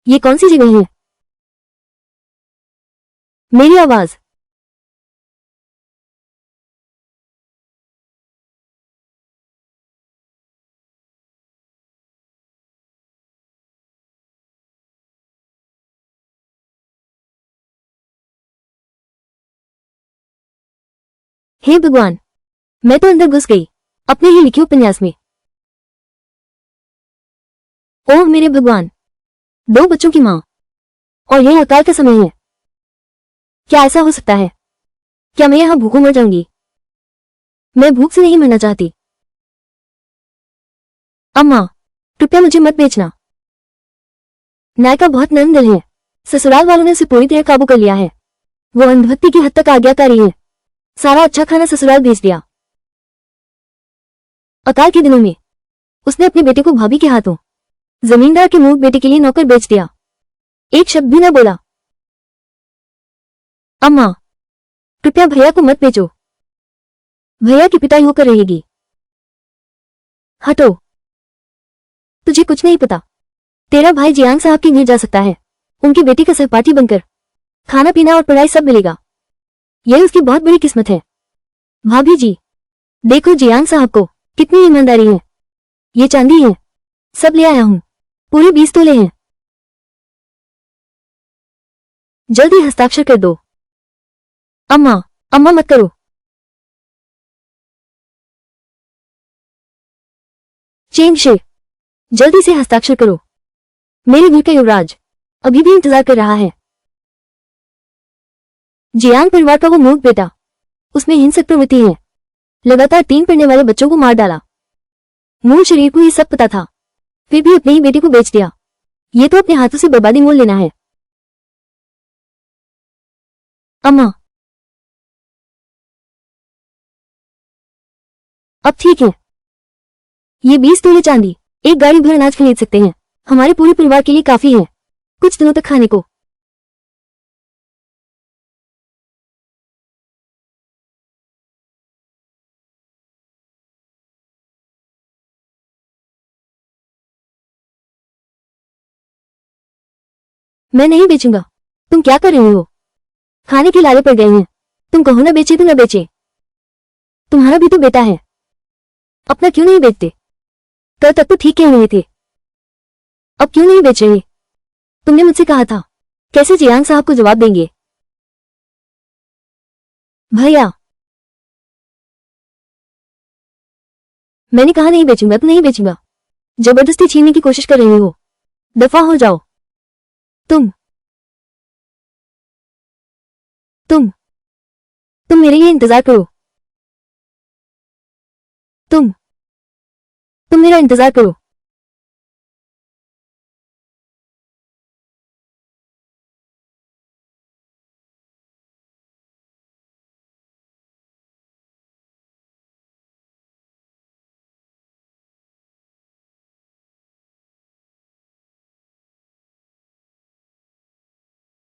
ये कौन सी जगह है? मेरी आवाज। हे भगवान, मैं तो अंदर घुस गई अपने ही लिखे उपन्यास में। ओह मेरे भगवान, 2 बच्चों की मां, और यह अकाल का समय है। क्या ऐसा हो सकता है? क्या मैं यहां भूखों मर जाऊंगी? मैं भूख से नहीं मरना चाहती। अम्मा, कृपया मुझे मत बेचना। नायका बहुत नरम दिल है। ससुराल वालों ने उसे पूरी तरह काबू कर लिया है। वो अंधभक्ति की हद तक आज्ञाकारी है। सारा अच्छा खाना ससुराल भेज दिया। अकाल के दिनों में उसने अपने बेटे को भाभी के हाथों जमींदार के मुंह बेटे के लिए नौकर बेच दिया। एक शब्द भी न बोला। अम्मा, कृपया भैया को मत बेचो। भैया की पिटाई होकर रहेगी। हटो, तुझे कुछ नहीं पता। तेरा भाई जियांग साहब के घर जा सकता है, उनकी बेटी का सहपाठी बनकर। खाना पीना और पढ़ाई सब मिलेगा। यह उसकी बहुत बड़ी किस्मत है। भाभी जी, देखो जियांग साहब को कितनी ईमानदारी है। ये चांदी है, सब ले आया हूं, पूरे 20 तोले हैं। जल्दी हस्ताक्षर कर दो। अम्मा, अम्मा मत करो। चेंग शे, जल्दी से हस्ताक्षर करो। मेरे घर का युवराज अभी भी इंतजार कर रहा है। जियांग परिवार का वो मूर्ख बेटा, उसमें हिंसक प्रवृत्ति है। लगातार 3 पढ़ने वाले बच्चों को मार डाला। मूल शरीर को ये सब पता था, फिर भी अपने ही बेटे को बेच दिया। ये तो अपने हाथों से बर्बादी मोल लेना है। अम्मा, अब ठीक है। ये 20 तोले चांदी एक गाड़ी भर अनाज खरीद सकते हैं। हमारे पूरे परिवार के लिए काफी है, कुछ दिनों तक खाने को। मैं नहीं बेचूंगा। तुम क्या कर रहे हो? खाने के लाले पड़ गए हैं। तुम कहो ना बेचे तो न बेचे। तुम्हारा भी तो बेटा है, अपना क्यों नहीं बेचते? कल तक तो ठीक कह रहे थे, अब क्यों नहीं बेच रहे? तुमने मुझसे कहा था। कैसे जियांग साहब को जवाब देंगे? भैया, मैंने कहा नहीं बेचूंगा तो नहीं बेचूंगा। जबरदस्ती छीनने की कोशिश कर रहे हो। दफा हो जाओ। तुम तुम तुम मेरे लिए इंतजार करो। तुम तुम मेरा इंतजार करो।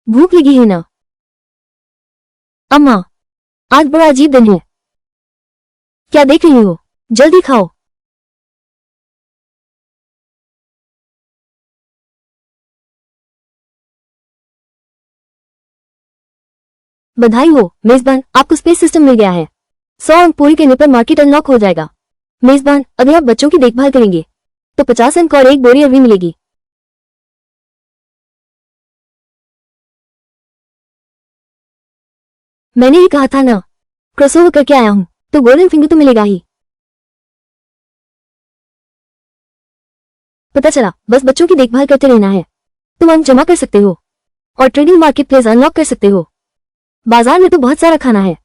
भूख लगी है ना? अम्मा, आज बड़ा अजीब दिन है। क्या देख रही हो? जल्दी खाओ। बधाई हो मेजबान, आपको स्पेस सिस्टम मिल गया है। 100 अंक पूरी करने पर मार्केट अनलॉक हो जाएगा। मेजबान, अगर आप बच्चों की देखभाल करेंगे तो 50 अंक और एक बोरी अरवी मिलेगी। मैंने ही कहा था ना, क्रॉसओवर करके आया हूं तो गोल्डन फिंगर तो मिलेगा ही। पता चला, बस बच्चों की देखभाल करते रहना है। तुम अंक जमा कर सकते हो और ट्रेडिंग मार्केट प्लेस अनलॉक कर सकते हो। बाजार में तो बहुत सारा खाना है।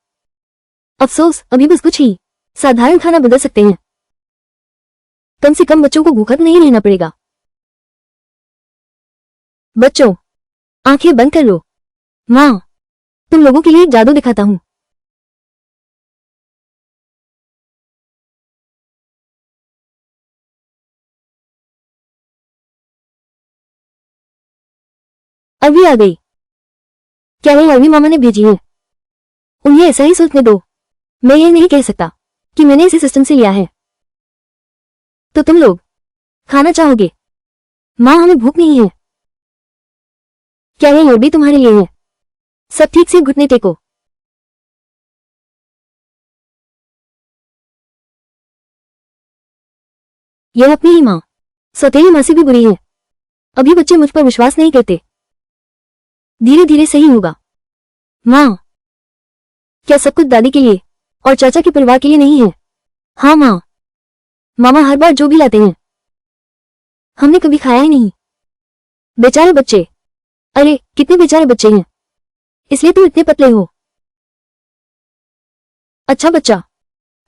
अफसोस, अभी बस कुछ ही साधारण खाना बदल सकते हैं। कम से कम बच्चों को भूखा तो नहीं रहना पड़ेगा। बच्चों, आंखें बंद कर लो। मां, तुम लोगों के लिए एक जादू दिखाता हूं। अभी आ गई। क्या वो अरवी मामा ने भेजी है? उन्हें ऐसा ही सोचने दो। मैं ये नहीं कह सकता कि मैंने इसे सिस्टम से लिया है। तो तुम लोग खाना चाहोगे? मां, हमें भूख नहीं है। क्या ये लड़बी तुम्हारे लिए है? सब ठीक से घुटने टेको। यह अपनी ही माँ, सौतेली माँ से भी बुरी है। अभी बच्चे मुझ पर विश्वास नहीं करते। धीरे धीरे सही होगा। माँ, क्या सब कुछ दादी के लिए और चाचा के परिवार के लिए नहीं है? हाँ माँ, मामा हर बार जो भी लाते हैं हमने कभी खाया ही नहीं। बेचारे बच्चे। अरे कितने बेचारे बच्चे हैं, इसलिए तुम इतने पतले हो। अच्छा बच्चा,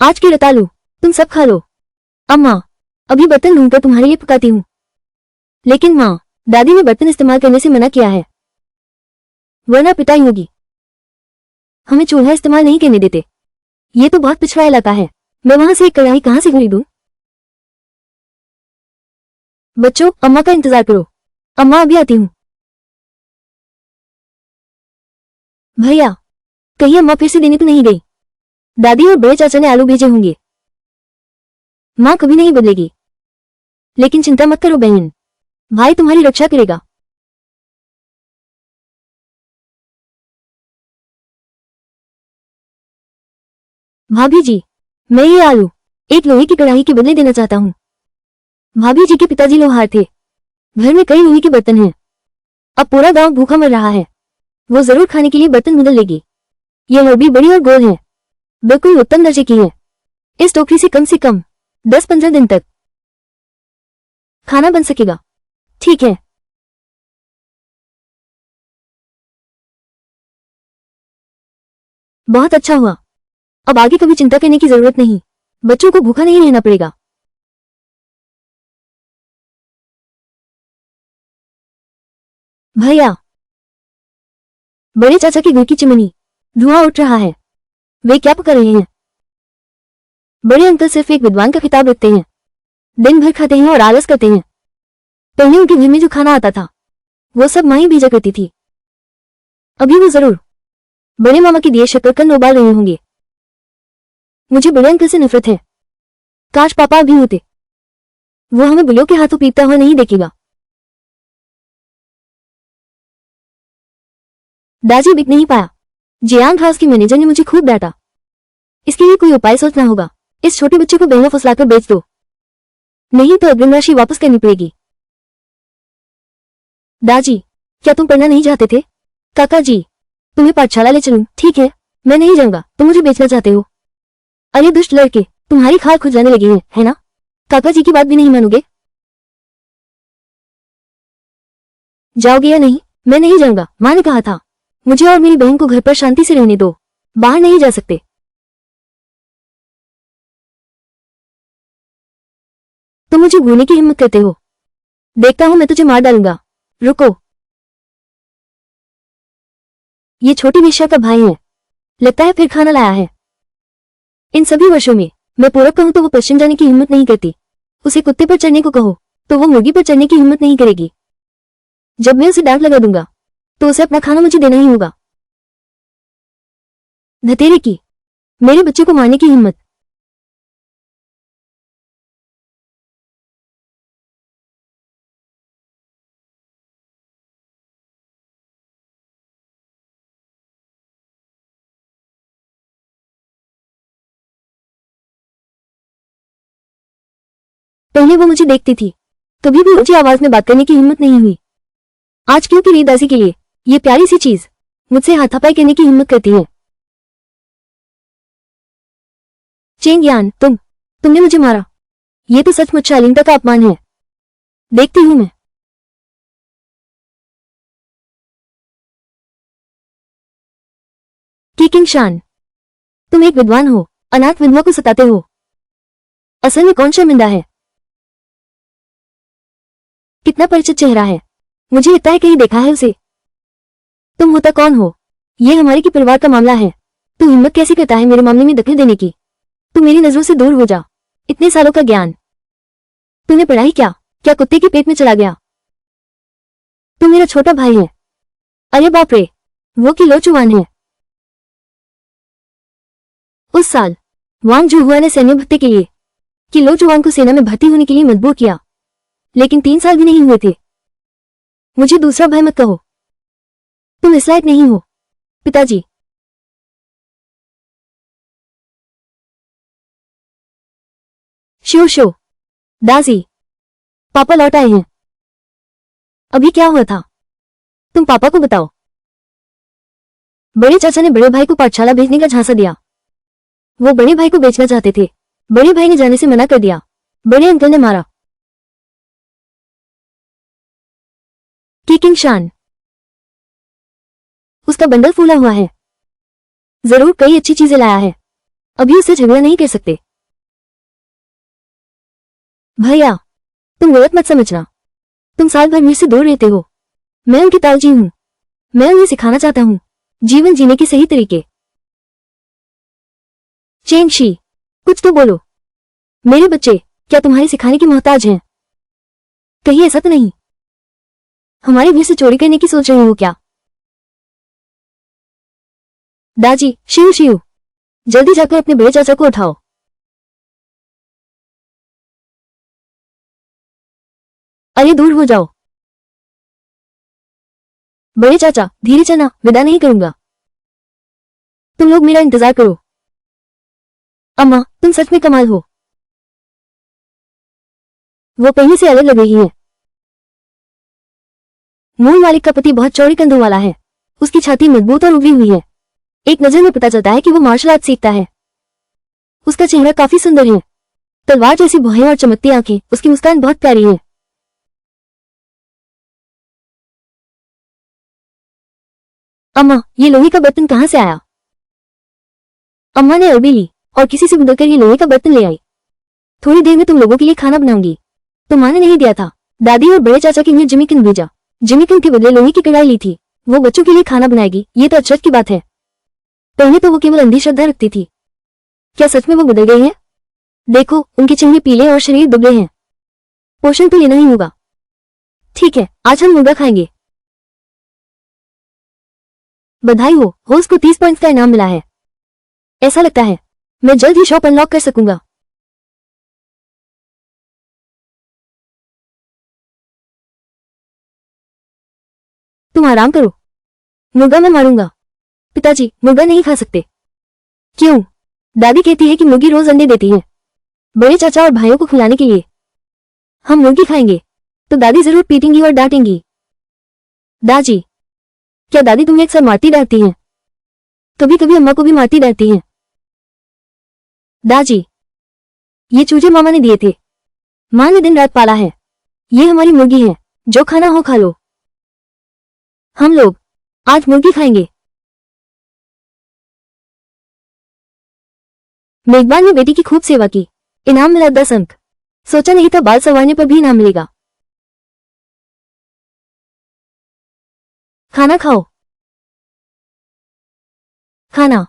आज की रता लो, तुम सब खा लो। अम्मा, अभी बर्तन ढूंढकर तुम्हारे लिए पकाती हूँ। लेकिन माँ, दादी ने बर्तन इस्तेमाल करने से मना किया है, वरना पिटाई होगी। हमें चूल्हा इस्तेमाल नहीं करने देते। ये तो बहुत पिछड़ा इलाका है, मैं वहां से एक कढ़ाई कहां से खरीदूं? बच्चों, अम्मा का इंतजार करो, अम्मा अभी आती हूँ। भैया, कहीं अम्मा फिर से देने तो नहीं गई? दादी और बड़े चाचा ने आलू भेजे होंगे। माँ कभी नहीं बदलेगी। लेकिन चिंता मत करो बहन, भाई तुम्हारी रक्षा करेगा। भाभी जी, मैं ये आलू एक लोहे की कढ़ाई के बदले देना चाहता हूँ। भाभी जी के पिताजी लोहार थे, घर में कई लोहे के बर्तन हैं। अब पूरा गांव भूखा मर रहा है, वो जरूर खाने के लिए बर्तन बदल लेगी। ये लड़बी बड़ी और गोल है, बिल्कुल उत्तम दर्जे की है। इस टोकरी से कम 10-15 दिन तक खाना बन सकेगा। ठीक है। बहुत अच्छा हुआ, अब आगे कभी चिंता करने की जरूरत नहीं, बच्चों को भूखा नहीं रहना पड़ेगा। भैया, बड़े चाचा के घर की चिमनी, धुआं उठ रहा है। वे क्या पका रहे हैं? बड़े अंकल सिर्फ एक विद्वान का खिताब रखते हैं, दिन भर खाते हैं और आलस करते हैं। पहले उनके घर में जो खाना आता था वो सब माँ ही भेजा करती थी। अभी वो जरूर बड़े मामा की दिए शकरकंद उबाल रहे होंगे। मुझे बड़े अंकल से नफरत है, काश पापा अभी होते, वो हमें बुलियों के हाथों पीटता हुआ नहीं देखेगा। दाजी बिक नहीं पाया, जियांग हाउस की मैनेजर ने मुझे खूब डांटा। इसके लिए कोई उपाय सोचना होगा। इस छोटे बच्चे को बहना फुसलाकर बेच दो, नहीं तो अग्रिम राशि वापस करनी पड़ेगी। दाजी, क्या तुम पढ़ना नहीं चाहते थे? काका जी, तुम्हें पाठशाला ले चलूं? ठीक है, मैं नहीं जाऊंगा। तुम मुझे बेचना चाहते हो? अरे दुष्ट लड़के, तुम्हारी खाल खुजलाने लगी है ना? काका जी की बात भी नहीं मानोगे? जाओगे या नहीं? मैं नहीं जाऊंगा, माँ ने कहा था मुझे और मेरी बहन को घर पर शांति से रहने दो, बाहर नहीं जा सकते। तुम मुझे भूलने की हिम्मत करते हो, देखता हूं मैं तुझे मार डालूंगा। रुको, ये छोटी वेश्या का भाई है, लगता है फिर खाना लाया है। इन सभी वर्षों में मैं पूरब कहूं तो वो पश्चिम जाने की हिम्मत नहीं करती, उसे कुत्ते पर चढ़ने को कहो तो वो मुर्गी पर चढ़ने की हिम्मत नहीं करेगी। जब मैं उसे डांट लगा दूंगा तो उसे अपना खाना मुझे देना ही होगा। धतेरे की, मेरे बच्चे को मारने की हिम्मत। पहले वो मुझे देखती थी, कभी भी ऊंची आवाज में बात करने की हिम्मत नहीं हुई। आज क्योंकि मेरी दासी के लिए ये प्यारी सी चीज मुझसे हाथापाई करने की हिम्मत करती है। चेंग यान, तुमने मुझे मारा, ये तो सचमुच शालीनता का अपमान है। देखती हूं मैं। की किंग शान, तुम एक विद्वान हो, अनाथ विधवा को सताते हो, असल में कौन शर्मिंदा है? कितना परिचित चेहरा है, मुझे लगता है कहीं देखा है उसे। तुम होता कौन हो? ये हमारे की परिवार का मामला है, तू हिम्मत कैसे करता है मेरे मामले में दखल देने की? तू मेरी नजरों से दूर हो जा। इतने सालों का ज्ञान तूने पढ़ा ही क्या कुत्ते के पेट में चला गया? तू मेरा छोटा भाई है। अरे बाप रे, वो की लोचुवान है। उस साल वांग जुहुआ ने सैन्य भत्ते के लिए कि लोचुवान को सेना में भर्ती होने के लिए मजबूर किया, लेकिन 3 साल भी नहीं हुए थे। मुझे दूसरा भाई मत कहो, तुम इस लायक नहीं हो। पिताजी। Show show. दासी। पापा लौट आए हैं। अभी क्या हुआ था? तुम पापा को बताओ। बड़े चाचा ने बड़े भाई को पाठशाला भेजने का झांसा दिया। वो बड़े भाई को बेचना चाहते थे। बड़े भाई ने जाने से मना कर दिया। बड़े अंकल ने मारा। किंग शान। उसका बंडल फूला हुआ है। जरूर कई अच्छी चीजें लाया है। अभी उससे झगड़ा नहीं कर सकते। भैया, तुम गलत मत समझना। तुम साल भर मुझसे दूर रहते हो। मैं उनकी ताऊजी हूं। मैं उन्हें सिखाना चाहता हूं जीवन जीने के सही तरीके। चेंगशी, कुछ तो बोलो। मेरे बच्चे क्या तुम्हारे सिखाने की मोहताज हैं? कहीं ऐसा तो नहीं हमारे घर से चोरी करने की सोच रहे हो क्या? दाजी, शिव शिव, जल्दी जाकर अपने बड़े चाचा को उठाओ। अरे दूर हो जाओ। बड़े चाचा, धीरे चलना, विदा नहीं करूंगा। तुम लोग मेरा इंतजार करो। अम्मा, तुम सच में कमाल हो। वो कहीं से अलग लग रही है। मूल मालिक का पति बहुत चौड़ी कंधों वाला है। उसकी छाती मजबूत और उभरी हुई है। एक नजर में पता चलता है कि वो मार्शल आर्ट सीखता है। उसका चेहरा काफी सुंदर है। तलवार जैसी भौहें और चमकती आंखें। उसकी मुस्कान बहुत प्यारी है। अम्मा, ये लोहे का बर्तन कहाँ से आया? अम्मा ने अरबी ली और किसी से बुलकर ये लोहे का बर्तन ले आई। थोड़ी देर में तुम लोगों के लिए खाना बनाऊंगी। तो माँ ने नहीं दिया था। दादी और बड़े चाचा के लिए जिमिकन भेजा। जिमिकन के बदले लोहे की कढ़ाई ली थी। वो बच्चों के लिए खाना बनाएगी, ये तो अचरज की बात है। पहले तो वो केवल अंधी श्रद्धा रखती थी। क्या सच में वो बदल गई है? देखो, उनके चेहरे पीले और शरीर दुबले हैं। पोषण तो लेना ही होगा। ठीक है, आज हम मुर्गा खाएंगे। बधाई हो, होस्ट को 30 पॉइंट्स का इनाम मिला है। ऐसा लगता है मैं जल्द ही शॉप अनलॉक कर सकूंगा। तुम आराम करो। मुर्गा मैं मारूंगा। पिताजी, मुर्गा नहीं खा सकते। क्यों? दादी कहती है कि मुर्गी रोज अंडे देती है, बड़े चाचा और भाइयों को खिलाने के लिए। हम मुर्गी खाएंगे तो दादी जरूर पीटेंगी और डांटेंगी। दादी, क्या दादी तुम्हें अक्सर मारती डांटती हैं? कभी कभी अम्मा को भी मारती डांटती हैं। दादी, ये चूजे मामा ने दिए थे। माँ ने दिन रात पाला है। ये हमारी मुर्गी है। जो खाना हो खा लो। हम लोग आज मुर्गी खाएंगे। मेजबान ने बेटी की खूब सेवा की। इनाम मिला 10 अंक। सोचा नहीं था बाल संवारने पर भी इनाम मिलेगा। खाना खाओ। खाना।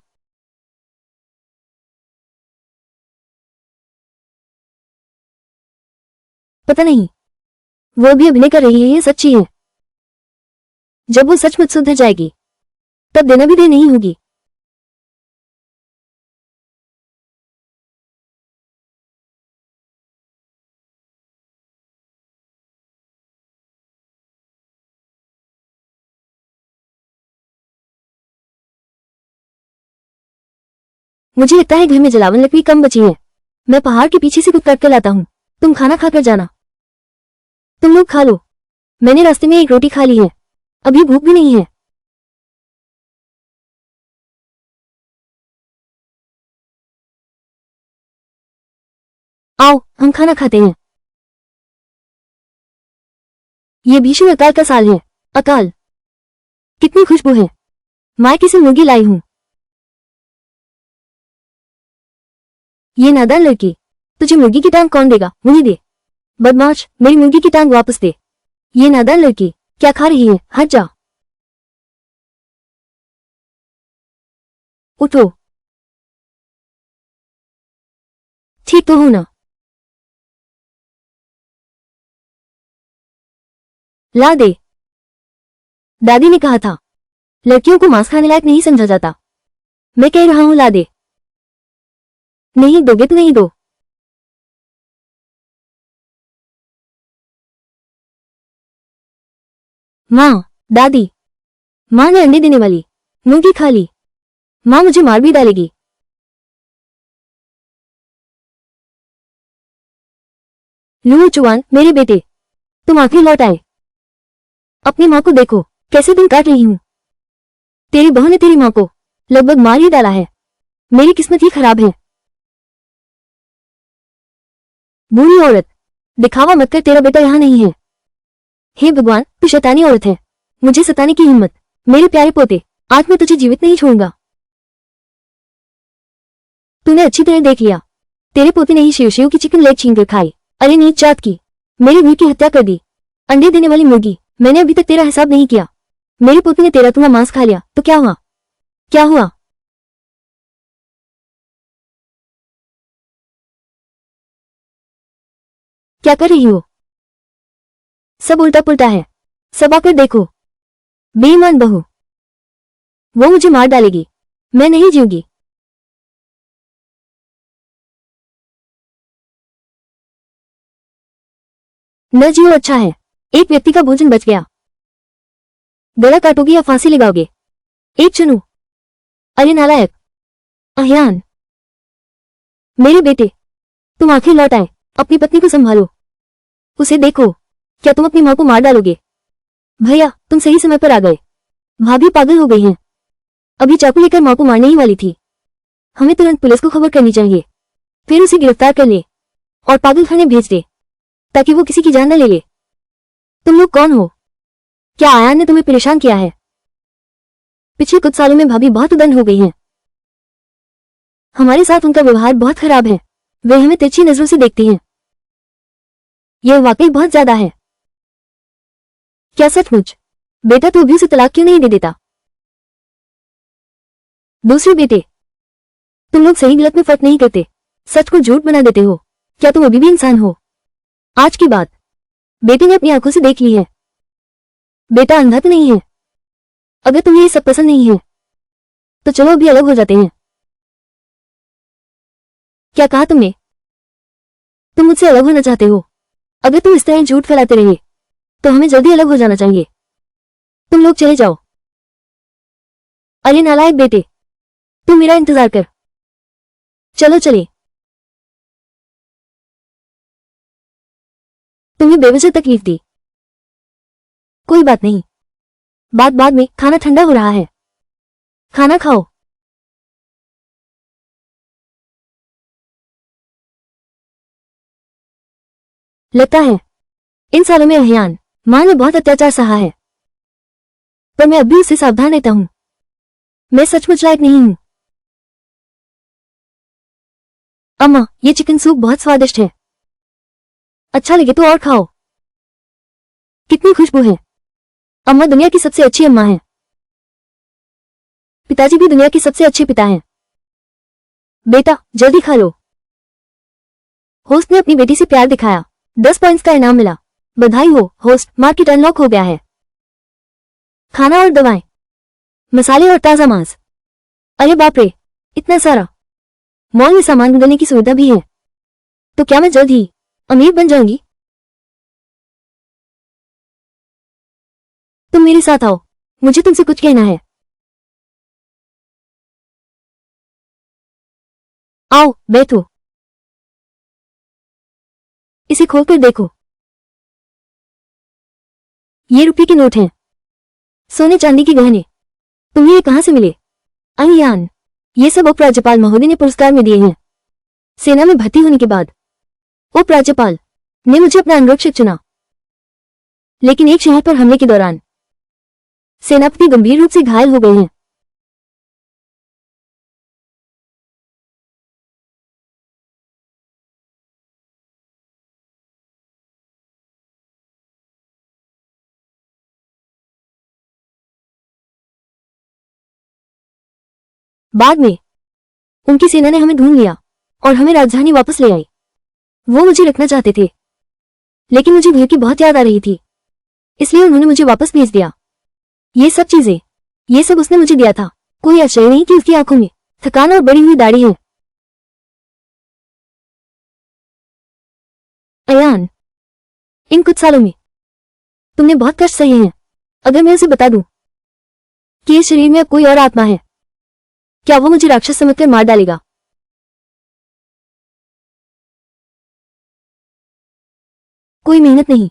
पता नहीं वो भी अभिनय कर रही है, ये सच्ची है। जब वो सचमुच सुधर जाएगी तब देना भी देर नहीं होगी। मुझे लगता है घर में जलावन लकड़ी कम बची है। मैं पहाड़ के पीछे से कुछ काट कर लाता हूँ। तुम खाना खाकर जाना। तुम लोग खा लो। मैंने रास्ते में एक रोटी खा ली है। अभी भूख भी नहीं है। आओ, हम खाना खाते हैं। ये भीषण अकाल का साल है। अकाल। कितनी खुशबू है। मायके से मुर्गी लाई हूँ। ये नादान लड़की, तुझे मुर्गी की टांग कौन देगा? मुझे दे। बदमाश, मेरी मुर्गी की टांग वापस दे। ये नादान लड़की क्या खा रही है? हट जा। उठो। ठीक तो हो ना? ला दे। दादी ने कहा था लड़कियों को मांस खाने लायक नहीं समझा जाता। मैं कह रहा हूं ला दे। नहीं दोगे तो नहीं दो। माँ, दादी, माँ ने अंडे देने वाली मुर्गी खा ली। माँ मुझे मार भी डालेगी। लूओ चुआन, मेरे बेटे, तुम आखिर लौट आए। अपनी माँ को देखो, कैसे दिन काट रही हूँ। तेरी बहू ने तेरी माँ को लगभग मार ही डाला है। मेरी किस्मत ही खराब है। बूढ़ी औरत, दिखावा मत कर, तेरा बेटा यहाँ नहीं है। हे भगवान, तू शैतानी औरत है, मुझे सताने की हिम्मत। मेरे प्यारे पोते, आज मैं तुझे जीवित नहीं छोड़ूंगा। तूने अच्छी तरह देख लिया, तेरे पोते ने ही शिव शिव की चिकन लेग छीन कर खाई। अरे नीच जात की, मेरी वीर की हत्या कर दी। अंडे देने वाली मुर्गी, मैंने अभी तक तेरा हिसाब नहीं किया। मेरे पोते ने तेरा तुम्हारा मांस खा लिया तो क्या हुआ? क्या हुआ? क्या कर रही हो? सब उल्टा पुल्टा है। सब आकर देखो। बेईमान बहू, वो मुझे मार डालेगी। मैं नहीं जीऊंगी। न जियो अच्छा है। एक व्यक्ति का भोजन बच गया। गला काटोगे या फांसी लगाओगे? एक चुनो। अरे नालायक, अहियान, मेरे बेटे, तुम आखिर लौट आए। अपनी पत्नी को संभालो, उसे देखो। क्या तुम अपनी माँ को मार डालोगे? भैया, तुम सही समय पर आ गए। भाभी पागल हो गई हैं। अभी चाकू लेकर माँ को मारने ही वाली थी। हमें तुरंत पुलिस को खबर करनी चाहिए, फिर उसे गिरफ्तार कर ले और पागल खाने भेज दे, ताकि वो किसी की जान न ले ले। तुम लोग कौन हो? क्या आयान ने तुम्हें परेशान किया है? पिछले कुछ सालों में भाभी बहुत उदंड हो गई हैं। हमारे साथ उनका व्यवहार बहुत खराब है। वे हमें तिरछी नजरों से देखती हैं। यह वाकई बहुत ज्यादा है। क्या सचमुच? बेटा, तू अभी उसे तलाक क्यों नहीं दे देता? दूसरे बेटे, तुम लोग सही गलत में फर्क नहीं करते, सच को झूठ बना देते हो। क्या तुम अभी भी इंसान हो? आज की बात बेटे ने अपनी आंखों से देख ली है। बेटा अंधा तो नहीं है। अगर तुम्हें ये सब पसंद नहीं है तो चलो अभी अलग हो जाते हैं। क्या कहा तुमने? तुम मुझसे अलग होना चाहते हो? अगर तुम इस तरह झूठ फैलाते रहे तो हमें जल्दी अलग हो जाना चाहिए। तुम लोग चले जाओ। अरे नालायक बेटे, तुम मेरा इंतजार कर। चलो चले। तुम्हें बेवजह तकलीफ दी। कोई बात नहीं, बात बाद में। खाना ठंडा हो रहा है, खाना खाओ। लगता है इन सालों में अहियान माँ ने बहुत अत्याचार सहा है, पर मैं अब भी उससे सावधान रहता हूँ। मैं सचमुच लायक नहीं हूँ। अम्मा, ये चिकन सूप बहुत स्वादिष्ट है। अच्छा लगे तो और खाओ। कितनी खुशबू है। अम्मा दुनिया की सबसे अच्छी अम्मा है। पिताजी भी दुनिया के सबसे अच्छे पिता हैं। बेटा, जल्दी खा लो। होस्ट ने अपनी बेटी से प्यार दिखाया, 10 पॉइंट्स का इनाम मिला। बधाई हो होस्ट, मार्केट अनलॉक हो गया है। खाना और दवाएं, मसाले और ताजा मांस। अरे बाप रे, इतना सारा। मॉल में सामान बदलने की सुविधा भी है। तो क्या मैं जल्द ही अमीर बन जाऊंगी? तुम मेरे साथ आओ, मुझे तुमसे कुछ कहना है। आओ बैठो। इसे खोलकर देखो। ये रुपये के नोट हैं, सोने चांदी के गहने। तुम्हें ये कहां से मिले? अहियान, ये सब उप राज्यपाल महोदय ने पुरस्कार में दिए हैं। सेना में भर्ती होने के बाद उप राज्यपाल ने मुझे अपना अंगरक्षक चुना, लेकिन एक शहर पर हमले के दौरान सेनापति गंभीर रूप से घायल हो गए हैं। बाद में उनकी सेना ने हमें ढूंढ लिया और हमें राजधानी वापस ले आई। वो मुझे रखना चाहते थे, लेकिन मुझे भैया की बहुत याद आ रही थी, इसलिए उन्होंने मुझे वापस भेज दिया। ये सब चीजें, ये सब उसने मुझे दिया था। कोई आश्चर्य नहीं कि उसकी आंखों में थकान और बढ़ी हुई दाढ़ी है। अयान, इन कुछ सालों में तुमने बहुत कष्ट सहे हैं। अगर मैं उसे बता दूं कि इस शरीर में अब कोई और आत्मा है। क्या वो मुझे राक्षस समझकर मार डालेगा? कोई मेहनत नहीं।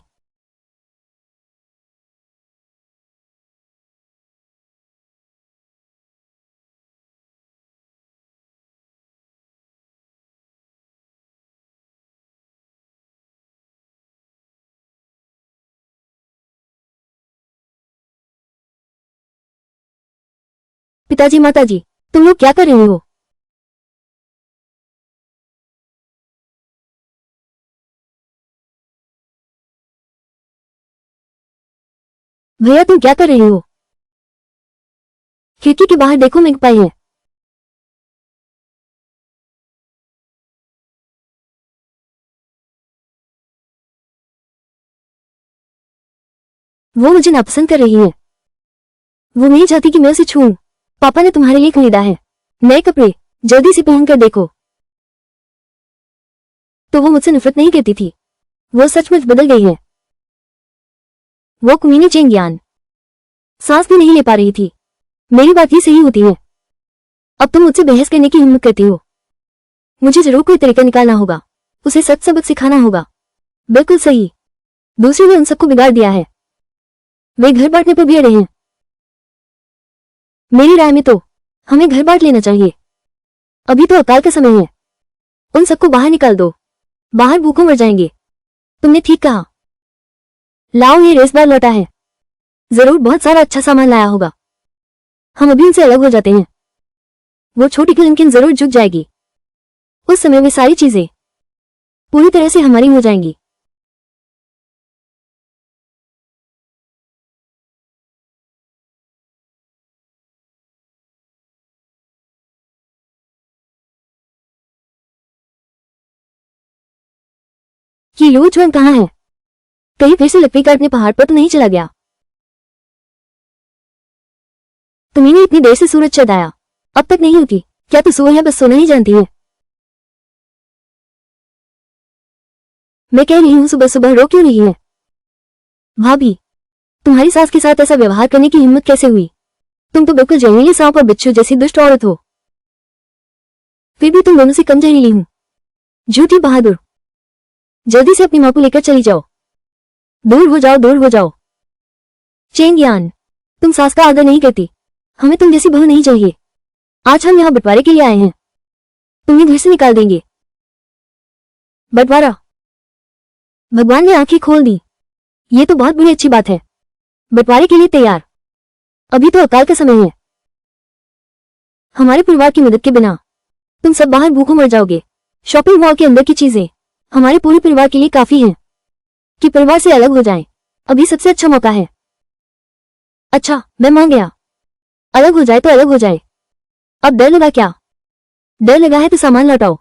पिताजी, माताजी, तुम लोग क्या कर रहे हो? भैया, तुम क्या कर रहे हो? खिड़की के बाहर देखो, मैगपाई है। वो मुझे नापसंद कर रही है। वो नहीं चाहती कि मैं उसे छूऊं। पापा ने तुम्हारे लिए खरीदा है नए कपड़े, जल्दी से पहनकर देखो। तो वो मुझसे नफरत नहीं करती थी, वो सचमुच बदल गई है। वो कमीनी चेंग ज्ञान सांस भी नहीं ले पा रही थी। मेरी बात ही सही होती है। अब तुम मुझसे बहस करने की हिम्मत करती हो। मुझे जरूर कोई तरीका निकालना होगा, उसे सच सबक सिखाना होगा। बिल्कुल सही। दूसरे ने उन सबको बिगाड़ दिया है। वे घर बांटने पर भी अड़े हैं। मेरी राय में तो हमें घर बांट लेना चाहिए। अभी तो अकाल का समय है। उन सबको बाहर निकाल दो, बाहर भूखों मर जाएंगे। तुमने ठीक कहा। लाओ, ये रेस बार लौटा है। जरूर बहुत सारा अच्छा सामान लाया होगा। हम अभी उनसे अलग हो जाते हैं। वो छोटी किलनकिन जरूर झुक जाएगी। उस समय वे सारी चीजें पूरी तरह से हमारी हो जाएंगी। ये यूजुअन कहाँ है? कहीं फिर से लकड़ी काटने पहाड़ पर तो नहीं चला गया? तुम्ही ने इतनी देर से सूरज चढ़ाया, अब तक नहीं उठी। क्या तू सो है, बस सोना ही जानती है? मैं कह रही हूँ, सुबह सुबह रो क्यों रही है? भाभी, तुम्हारी सास के साथ ऐसा व्यवहार करने की हिम्मत कैसे हुई? तुम तो बिल्कुल जहरीली सांप और बिच्छू जैसी दुष्ट औरत हो। फिर भी तुम दोनों से कम जहरीली हूँ। झूठी बहादुर। जल्दी से अपनी माँ को लेकर चली जाओ। दूर हो जाओ, दूर हो जाओ। चेंग यान, तुम सास का आदर नहीं करती। हमें तुम जैसी बहू नहीं चाहिए। आज हम यहाँ बंटवारे के लिए आए हैं। तुम्हें घर से निकाल देंगे। बंटवारा? भगवान ने आंखें खोल दी। ये तो बहुत बुरी अच्छी बात है। बंटवारे के लिए तैयार? अभी तो अकाल का समय है। हमारे परिवार की मदद के बिना तुम सब बाहर भूखों मर जाओगे। शॉपिंग मॉल के अंदर की चीजें हमारे पूरे परिवार के लिए काफी हैं कि परिवार से अलग हो जाएं। अभी सबसे अच्छा मौका है। अच्छा, मैं मान गया। अलग हो जाए तो अलग हो जाए। अब डर लगा क्या? डर लगा है तो सामान लौटाओ।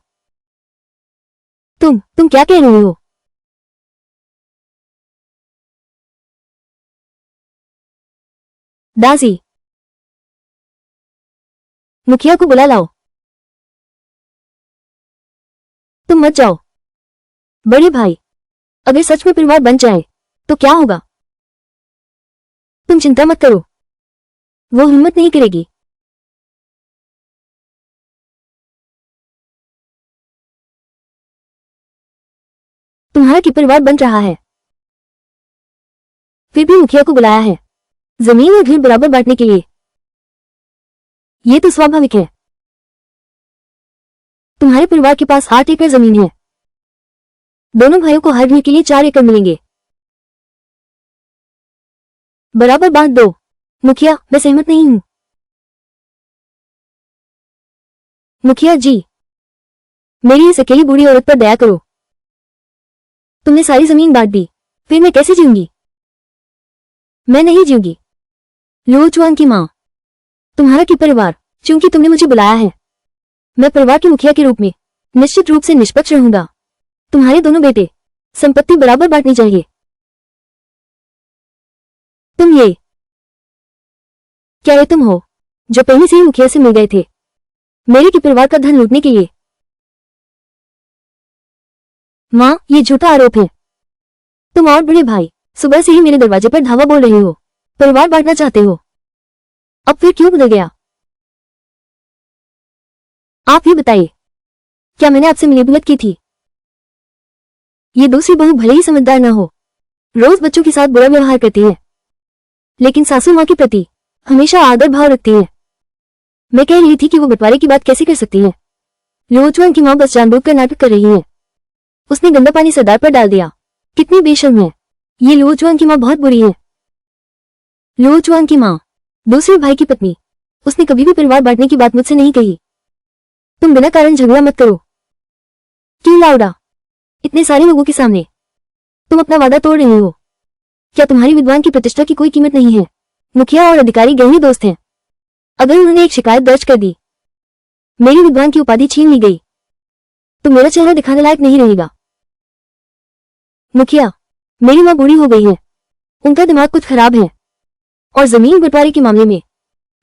तुम क्या कह रही हो? दासी, मुखिया को बुला लाओ। तुम मत जाओ। बड़े भाई, अगर सच में परिवार बन जाए तो क्या होगा? तुम चिंता मत करो, वो हिम्मत नहीं करेगी। तुम्हारा कि परिवार बन रहा है, फिर भी मुखिया को बुलाया है जमीन और घर बराबर बांटने के लिए। ये तो स्वाभाविक है। तुम्हारे परिवार के पास 8 एकड़ जमीन है। दोनों भाइयों को हर घर के लिए 4 एकड़ मिलेंगे। बराबर बांट दो। मुखिया, मैं सहमत नहीं हूं। मुखिया जी, मेरी इस अकेली बूढ़ी औरत पर दया करो। तुमने सारी जमीन बांट दी, फिर मैं कैसे जीऊंगी? मैं नहीं जीऊंगी। लो चुआन की मां, तुम्हारा की परिवार, चूंकि तुमने मुझे बुलाया है, मैं परिवार की मुखिया के रूप में निश्चित रूप से निष्पक्ष रहूंगा। तुम्हारे दोनों बेटे संपत्ति बराबर बांटनी चाहिए। तुम ये क्या ये तुम हो जो पहले से ही मुखिया से मिल गए थे मेरे के परिवार का धन लूटने के लिए? मां, ये झूठा आरोप है। तुम और बड़े भाई सुबह से ही मेरे दरवाजे पर धावा बोल रहे हो। परिवार बांटना चाहते हो। अब फिर क्यों बदल गया? आप ये बताइए, क्या मैंने आपसे मिलीभगत की थी? ये दूसरी बहू भले ही समझदार ना हो, रोज बच्चों के साथ बुरा व्यवहार करती है, लेकिन सासू माँ के प्रति हमेशा आदर भाव रखती है। मैं कह रही थी कि वो बंटवारे की बात कैसे कर सकती है। लोचवान की माँ बस जानबूझकर नाटक कर रही है। उसने गंदा पानी सरदार पर डाल दिया। कितनी बेशर्म है। ये लोचवान की माँ बहुत बुरी है। लोचवान की माँ, दूसरे भाई की पत्नी, उसने कभी भी परिवार बांटने की बात मुझसे नहीं कही। तुम बिना कारण झगड़ा मत करो। क्यों लाउडा? इतने सारे लोगों के सामने तुम अपना वादा तोड़ रही हो। क्या तुम्हारी विद्वान की प्रतिष्ठा की कोई कीमत नहीं है? मुखिया और अधिकारी गहरे दोस्त हैं। अगर उन्होंने एक शिकायत दर्ज कर दी, मेरी विद्वान की उपाधि छीन ली गई, तो मेरा चेहरा दिखाने लायक नहीं रहेगा। मुखिया, मेरी माँ बूढ़ी हो गई है, उनका दिमाग कुछ खराब है, और जमीन बंटवारे के मामले में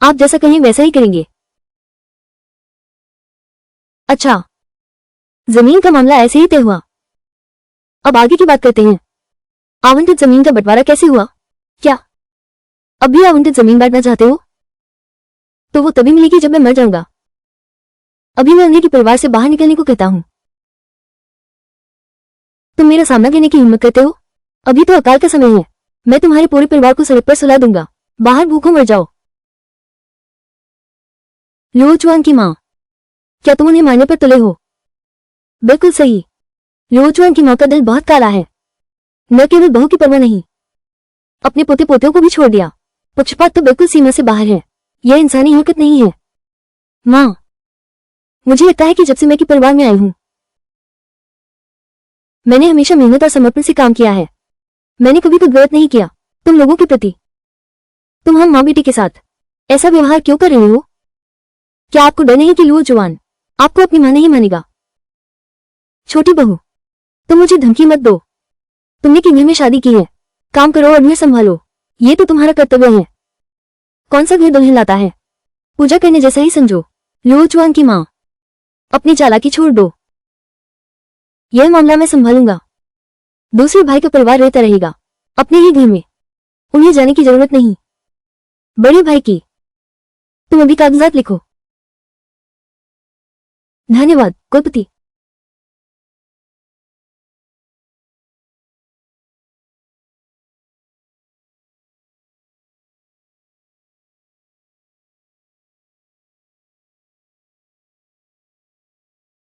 आप जैसा कहें वैसा ही करेंगे। अच्छा, जमीन का मामला ऐसे ही तय हुआ। अब आगे की बात करते हैं। आवंटित जमीन का बंटवारा कैसे हुआ? क्या अब भी आवंटित जमीन बांटना चाहते हो? तो वो तभी मिलेगी जब मैं मर जाऊंगा। अभी मैं उन्हें के परिवार से बाहर निकलने को कहता हूं। तुम मेरा सामना करने की हिम्मत करते हो? अभी तो अकाल का समय है। मैं तुम्हारे पूरे परिवार को सड़क पर सुला दूंगा। बाहर भूखों मर जाओ। लोचवान की माँ, क्या तुम उन्हें मारने पर तुले हो? बिल्कुल सही। लोचवान की माँ का दिल बहुत काला है। न केवल बहू की परवाह नहीं, अपने पोते पोतियों को भी छोड़ दिया। पक्षपात तो बिल्कुल सीमा से बाहर है। यह इंसानी हरकत नहीं है। माँ, मुझे लगता है कि जब से मैं के परिवार में आई हूं, मैंने हमेशा मेहनत और समर्पण से काम किया है। मैंने कभी कुछ गलत नहीं किया तुम लोगों के प्रति। तुम हम माँ बेटी के साथ ऐसा व्यवहार क्यों कर रहे हो? क्या आपको डर नहीं कि लोचवान आपको अपनी माँ नहीं मानेगा? छोटी बहू, तुम मुझे धमकी मत दो। तुमने किस घर में शादी की है? काम करो और घर संभालो। ये तो तुम्हारा कर्तव्य है। कौन सा घर दुल्हन लाता है? पूजा करने जैसा ही समझो। लोचवान की माँ, अपनी चालाकी छोड़ दो। यह मामला मैं संभालूंगा। दूसरे भाई का परिवार रहता रहेगा अपने ही घर में। उन्हें जाने की जरूरत नहीं। बड़े भाई की तुम अभी कागजात लिखो। धन्यवाद कुलपति।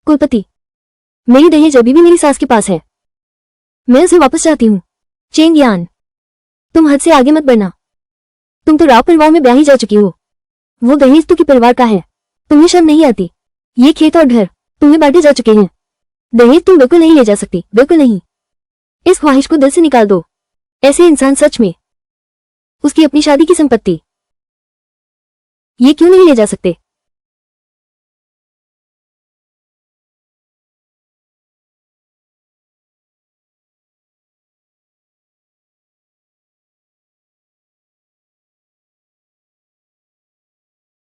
कुलपति, मेरी दहेज अभी भी मेरी सास के पास है। मैं उसे वापस चाहती हूँ। चेंगियान, तुम हद से आगे मत बढ़ना। तुम तो राव परिवार में ब्याही जा चुकी हो। वो दहेज तो के परिवार का है। तुम्हें शर्म नहीं आती? ये खेत और घर तुम्हें बांटे जा चुके हैं। दहेज तुम बिल्कुल नहीं ले जा सकती, बिल्कुल नहीं। इस ख्वाहिश को दिल से निकाल दो। ऐसे इंसान सच में उसकी अपनी शादी की संपत्ति ये क्यों नहीं ले जा सकते?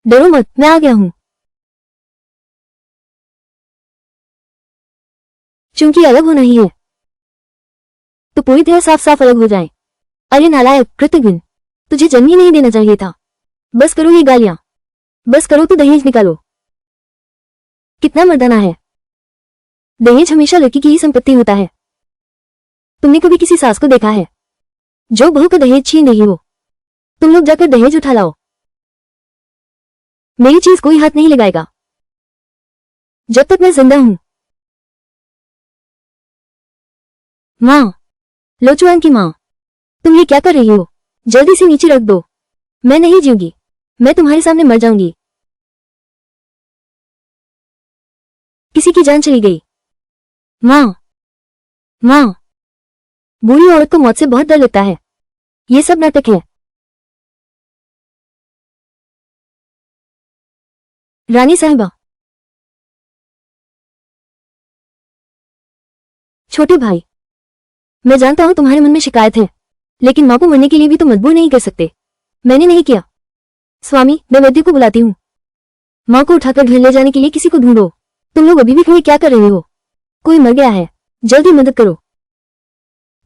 डरो मत, मैं आ गया हूं। चूंकि अलग होना ही है, तो पूरी तरह साफ साफ अलग हो जाए। अरे नालायक, कृतघ्न, तुझे जन्म ही नहीं देना चाहिए था। बस करो ये गालियां। बस करो तो दहेज निकालो। कितना मर्दाना है। दहेज हमेशा लड़की की ही संपत्ति होता है। तुमने कभी किसी सास को देखा है जो बहू का दहेज छीन रही हो? तुम लोग जाकर दहेज उठा लाओ। मेरी चीज कोई हाथ नहीं लगाएगा जब तक मैं जिंदा हूं। माँ, लोचवान की माँ, तुम ये क्या कर रही हो? जल्दी से नीचे रख दो। मैं नहीं जीऊंगी। मैं तुम्हारे सामने मर जाऊंगी। किसी की जान चली गई। माँ, माँ, बूढ़ी औरत को मौत से बहुत डर लगता है। ये सब नाटक है। रानी साहिबा, छोटे भाई, मैं जानता हूं तुम्हारे मन में शिकायत है, लेकिन मां को मरने के लिए भी तो मजबूर नहीं कर सकते। मैंने नहीं किया। स्वामी, मैं वैद्य को बुलाती हूँ। मां को उठाकर घर ले जाने के लिए किसी को ढूंढो। तुम लोग अभी भी खड़े क्या कर रहे हो? कोई मर गया है, जल्दी मदद करो।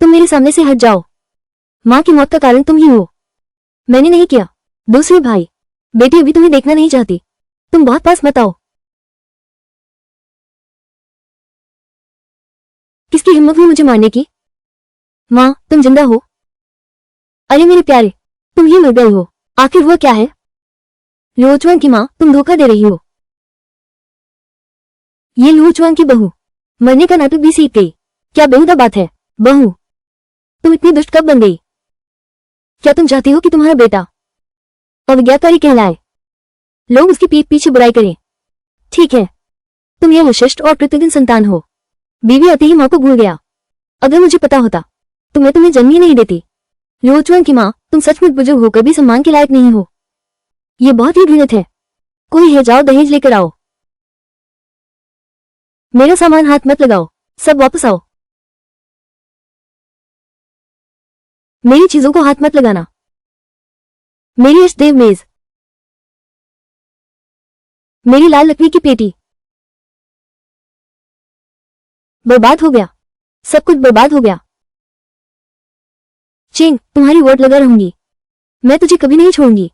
तुम मेरे सामने से हट जाओ। मां की मौत का कारण तुम ही हो, मैंने नहीं किया। दूसरे भाई, बेटी अभी तुम्हें देखना नहीं चाहती, तुम बहुत पास मत आओ। किसकी हिम्मत हुई मुझे मारने की? माँ, तुम जिंदा हो? अरे मेरे प्यारे, तुम ही मर गए हो। आखिर हुआ क्या है? लूचुआन की माँ, तुम धोखा दे रही हो। ये लूचुआन की बहू मरने का नाटक भी सीख गई। क्या बेहुदा बात है। बहू, तुम इतनी दुष्ट कब बन गई? क्या तुम चाहती हो कि तुम्हारा बेटा अवज्ञाकारी कहलाए, लोग उसकी पीठ पीछे बुराई करें? ठीक है, तुम यह विशिष्ट और प्रतिदिन संतान हो। बीवी आते ही माँ को भूल गया। अगर मुझे पता होता तो मैं तुम्हें जन्म ही नहीं देती। लूचुआन की माँ, तुम सचमुच बुजुर्ग होकर भी सम्मान के लायक नहीं हो। ये बहुत ही घृणित है। कोई है, जाओ दहेज लेकर आओ। मेरा सामान हाथ मत लगाओ, सब वापस आओ। मेरी चीजों को हाथ मत लगाना। मेरी इष्टदेव मेज, मेरी लाल लकड़ी की पेटी, बर्बाद हो गया। सब कुछ बर्बाद हो गया। चिंग, तुम्हारी वर्ड लगा रहूंगी। मैं तुझे कभी नहीं छोड़ूंगी।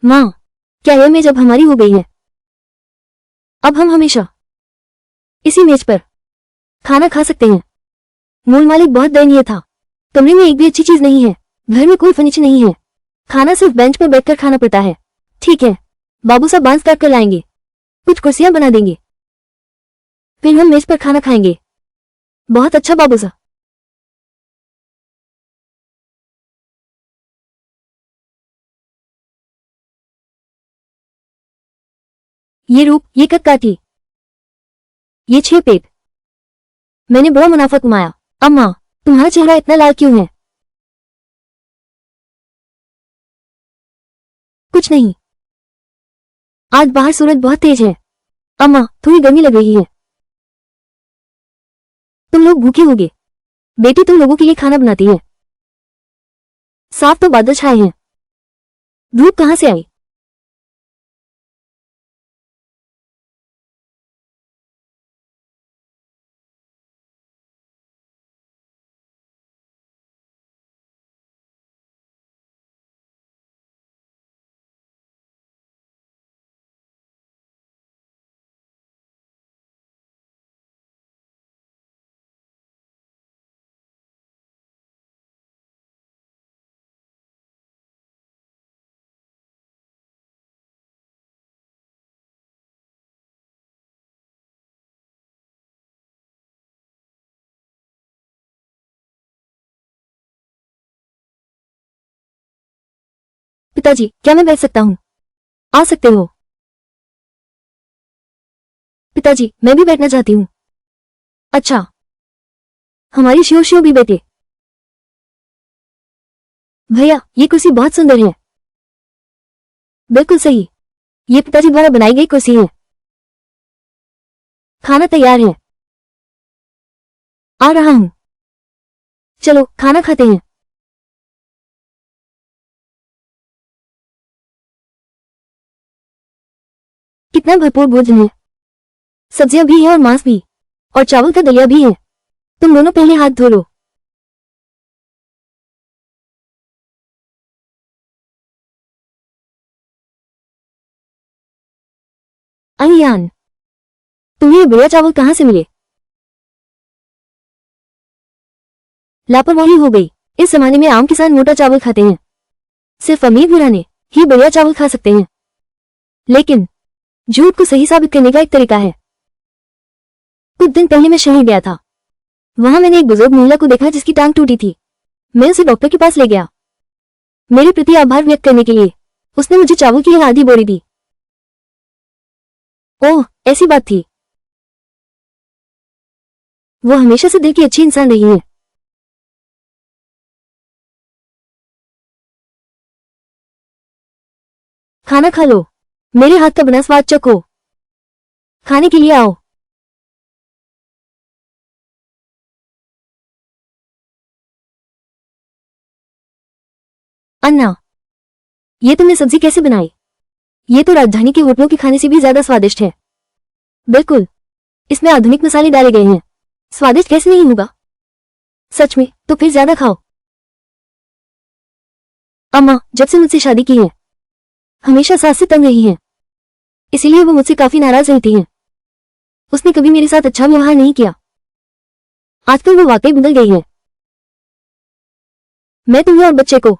माँ, क्या यह मेज अब हमारी हो गई है? अब हम हमेशा इसी मेज पर खाना खा सकते हैं। मूल मालिक बहुत दयनीय था। कमरे में एक भी अच्छी चीज नहीं है। घर में कोई फर्नीचर नहीं है। खाना सिर्फ बेंच पर बैठकर खाना पड़ता है। ठीक है, बाबू साहब बांस काट कर लाएंगे, कुछ कुर्सियां बना देंगे, फिर हम मेज पर खाना खाएंगे। बहुत अच्छा बाबू साहब। ये रूप, ये कदकाठी, ये 6 पेट, मैंने बड़ा मुनाफा कमाया। अम्मा, तुम्हारा चेहरा इतना लाल क्यों है? कुछ नहीं, आज बाहर सूरज बहुत तेज है। अम्मा, थोड़ी गर्मी लग रही है। तुम लोग भूखे होगे। बेटी तुम लोगों के लिए खाना बनाती है। साफ तो बादल छाए हैं, धूप कहां से आई? पिताजी, क्या मैं बैठ सकता हूँ? आ सकते हो। पिताजी, मैं भी बैठना चाहती हूँ। अच्छा, हमारी शिव शिव भी बैठे। भैया, ये कुर्सी बहुत सुंदर है। बिल्कुल सही, ये पिताजी द्वारा बनाई गई कुर्सी है। खाना तैयार है। आ रहा हूँ। चलो खाना खाते हैं। कितना भरपूर भोजन है। सब्जियां भी है और मांस भी, और चावल का दलिया भी है। तुम दोनों पहले हाथ धो लो। अयान, तुम्हें ये बढ़िया चावल कहाँ से मिले? लापरवाही हो गई। इस जमाने में आम किसान मोटा चावल खाते हैं। सिर्फ अमीर घराने ही बढ़िया चावल खा सकते हैं। लेकिन झूठ को सही साबित करने का एक तरीका है। कुछ दिन पहले मैं शहर गया था। वहां मैंने एक बुजुर्ग महिला को देखा जिसकी टांग टूटी थी। मैं उसे डॉक्टर के पास ले गया। मेरे प्रति आभार व्यक्त करने के लिए उसने मुझे चावल की एक आधी बोरी दी। ओह, ऐसी बात थी। वो हमेशा से दिल की अच्छी इंसान रही है। खाना खा लो। मेरे हाथ का बना स्वाद चखो। खाने के लिए आओ। अन्ना, ये तुमने सब्जी कैसे बनाई? ये तो राजधानी के होटलों के खाने से भी ज्यादा स्वादिष्ट है। बिल्कुल, इसमें आधुनिक मसाले डाले गए हैं। स्वादिष्ट कैसे नहीं होगा? सच में, तो फिर ज्यादा खाओ। अम्मा जब से मुझसे शादी की है हमेशा सास से तंग रही हैं, इसीलिए वो मुझसे काफी नाराज रहती हैं। उसने कभी मेरे साथ अच्छा व्यवहार नहीं किया। आजकल वो वाकई बदल गई है। मैं तुम्हें और बच्चे को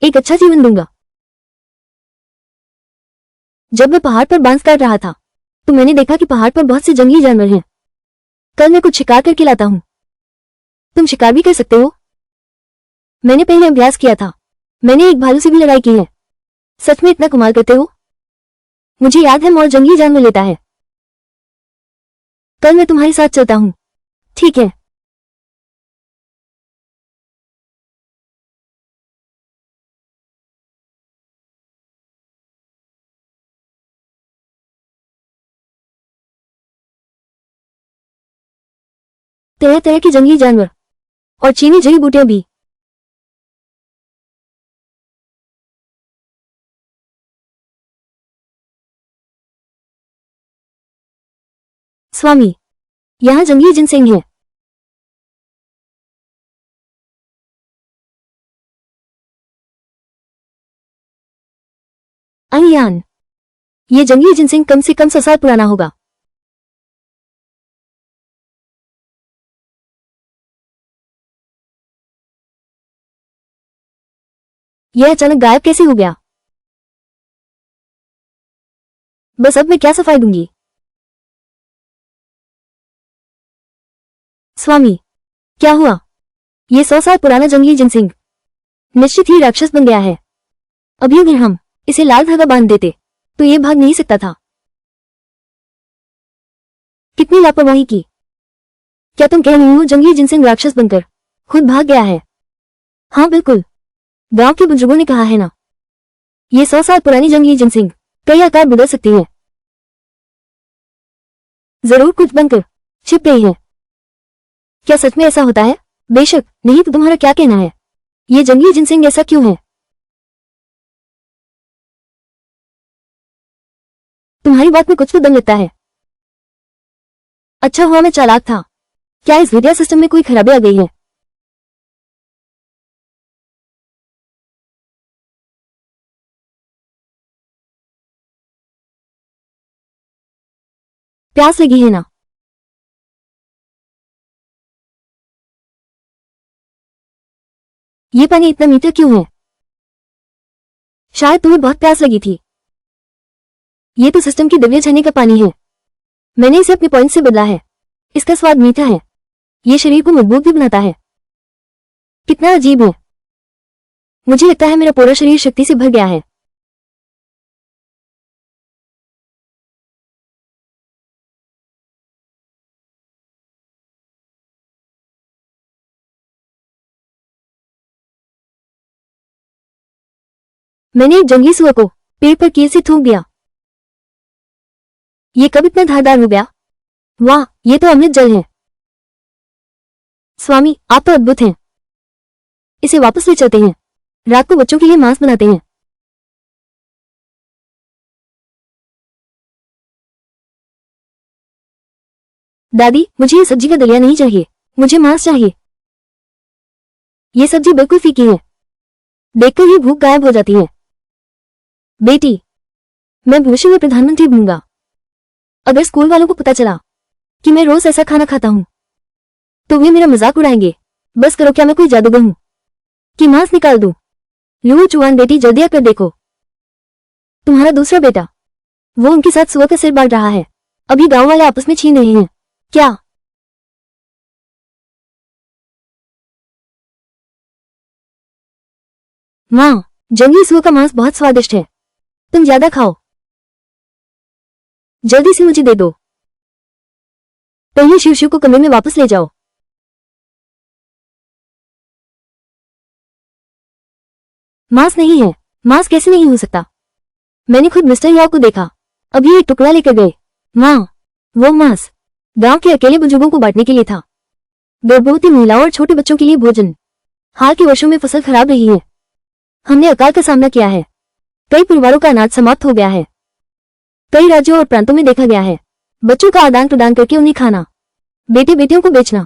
एक अच्छा जीवन दूंगा। जब मैं पहाड़ पर बांस काट रहा था तो मैंने देखा कि पहाड़ पर बहुत से जंगली जानवर हैं। कल मैं कुछ शिकार करके लाता हूं। तुम शिकार भी कर सकते हो। मैंने पहले अभ्यास किया था। मैंने एक भालू से भी लड़ाई की है। सच में इतना कमाल करते हो। मुझे याद है मौत जंगली जानवर लेता है। कल मैं तुम्हारे साथ चलता हूं, ठीक है? तरह तरह के जंगली जानवर और चीनी जड़ी बूटियां भी। स्वामी, यहाँ जंगली जिनसेंग है। अयान, ये जंगली जिनसेंग कम से कम 100 साल पुराना होगा। यह अचानक गायब कैसे हो गया? बस अब मैं क्या सफाई दूंगी? स्वामी, क्या हुआ? ये 100 साल पुराना जंगली जिनसिंग निश्चित ही राक्षस बन गया है। अभी अगर हम इसे लाल धागा बांध देते तो ये भाग नहीं सकता था। कितनी लापरवाही की। क्या तुम कह रही हो जंगली जिनसिंग राक्षस बनकर खुद भाग गया है? हाँ बिल्कुल, गांव के बुजुर्गों ने कहा है ना, ये 100 साल पुरानी जंगली जिनसिंग कई आकार बदल सकती है। जरूर कुछ बनकर छिप गई है। क्या सच में ऐसा होता है? बेशक, नहीं तो तुम्हारा क्या कहना है? ये जंगली जिनसिंग ऐसा क्यों है? तुम्हारी बात में कुछ तो दम लगता है। अच्छा हुआ मैं चालाक था। क्या इस विद्या सिस्टम में कोई खराबी आ गई है? प्यास लगी है ना? ये पानी इतना मीठा क्यों है? शायद तुम्हें बहुत प्यास लगी थी। ये तो सिस्टम की दिव्य झरने का पानी है। मैंने इसे अपने पॉइंट से बदला है। इसका स्वाद मीठा है। ये शरीर को मजबूत भी बनाता है। कितना अजीब है। मुझे लगता है मेरा पूरा शरीर शक्ति से भर गया है। मैंने एक जंगली सुअर को पेड़ पर कील से थूक दिया। ये कब इतना धारदार हो गया? वाह, ये तो अमृत जल है। स्वामी, आप तो अद्भुत हैं। इसे वापस ले चलते हैं। रात को बच्चों के लिए मांस बनाते हैं। दादी, मुझे ये सब्जी का दलिया नहीं चाहिए। मुझे मांस चाहिए। ये सब्जी बिल्कुल फीकी है। देखकर ही भूख गायब हो जाती है। बेटी, मैं भविष्य में प्रधानमंत्री बनूंगा। अगर स्कूल वालों को पता चला कि मैं रोज ऐसा खाना खाता हूं तो वे मेरा मजाक उड़ाएंगे। बस करो, क्या मैं कोई जादूगर हूं कि मांस निकाल दूं? लूह चुआन, बेटी जल्दी आकर देखो। तुम्हारा दूसरा बेटा, वो उनके साथ सुअर का सिर बांट रहा है। अभी गांव वाले आपस में छीन रहे हैं। क्या? मां, जंगली सुअर का मांस बहुत स्वादिष्ट है। तुम ज्यादा खाओ। जल्दी से मुझे दे दो। पहले शिव शिव को कमरे में वापस ले जाओ। मांस नहीं है। मांस कैसे नहीं हो सकता? मैंने खुद मिस्टर याओ को देखा। अभी एक टुकड़ा लेकर गए। मां, वो मांस गांव के अकेले बुजुर्गों को बांटने के लिए था। गर्भवती महिलाओं और छोटे बच्चों के लिए भोजन। हाल के वर्षों में फसल खराब रही है। हमने अकाल का सामना किया है। कई परिवारों का अनाज समाप्त हो गया है। कई राज्यों और प्रांतों में देखा गया है बच्चों का आदान प्रदान करके उन्हें खाना, बेटे बेटियों को बेचना।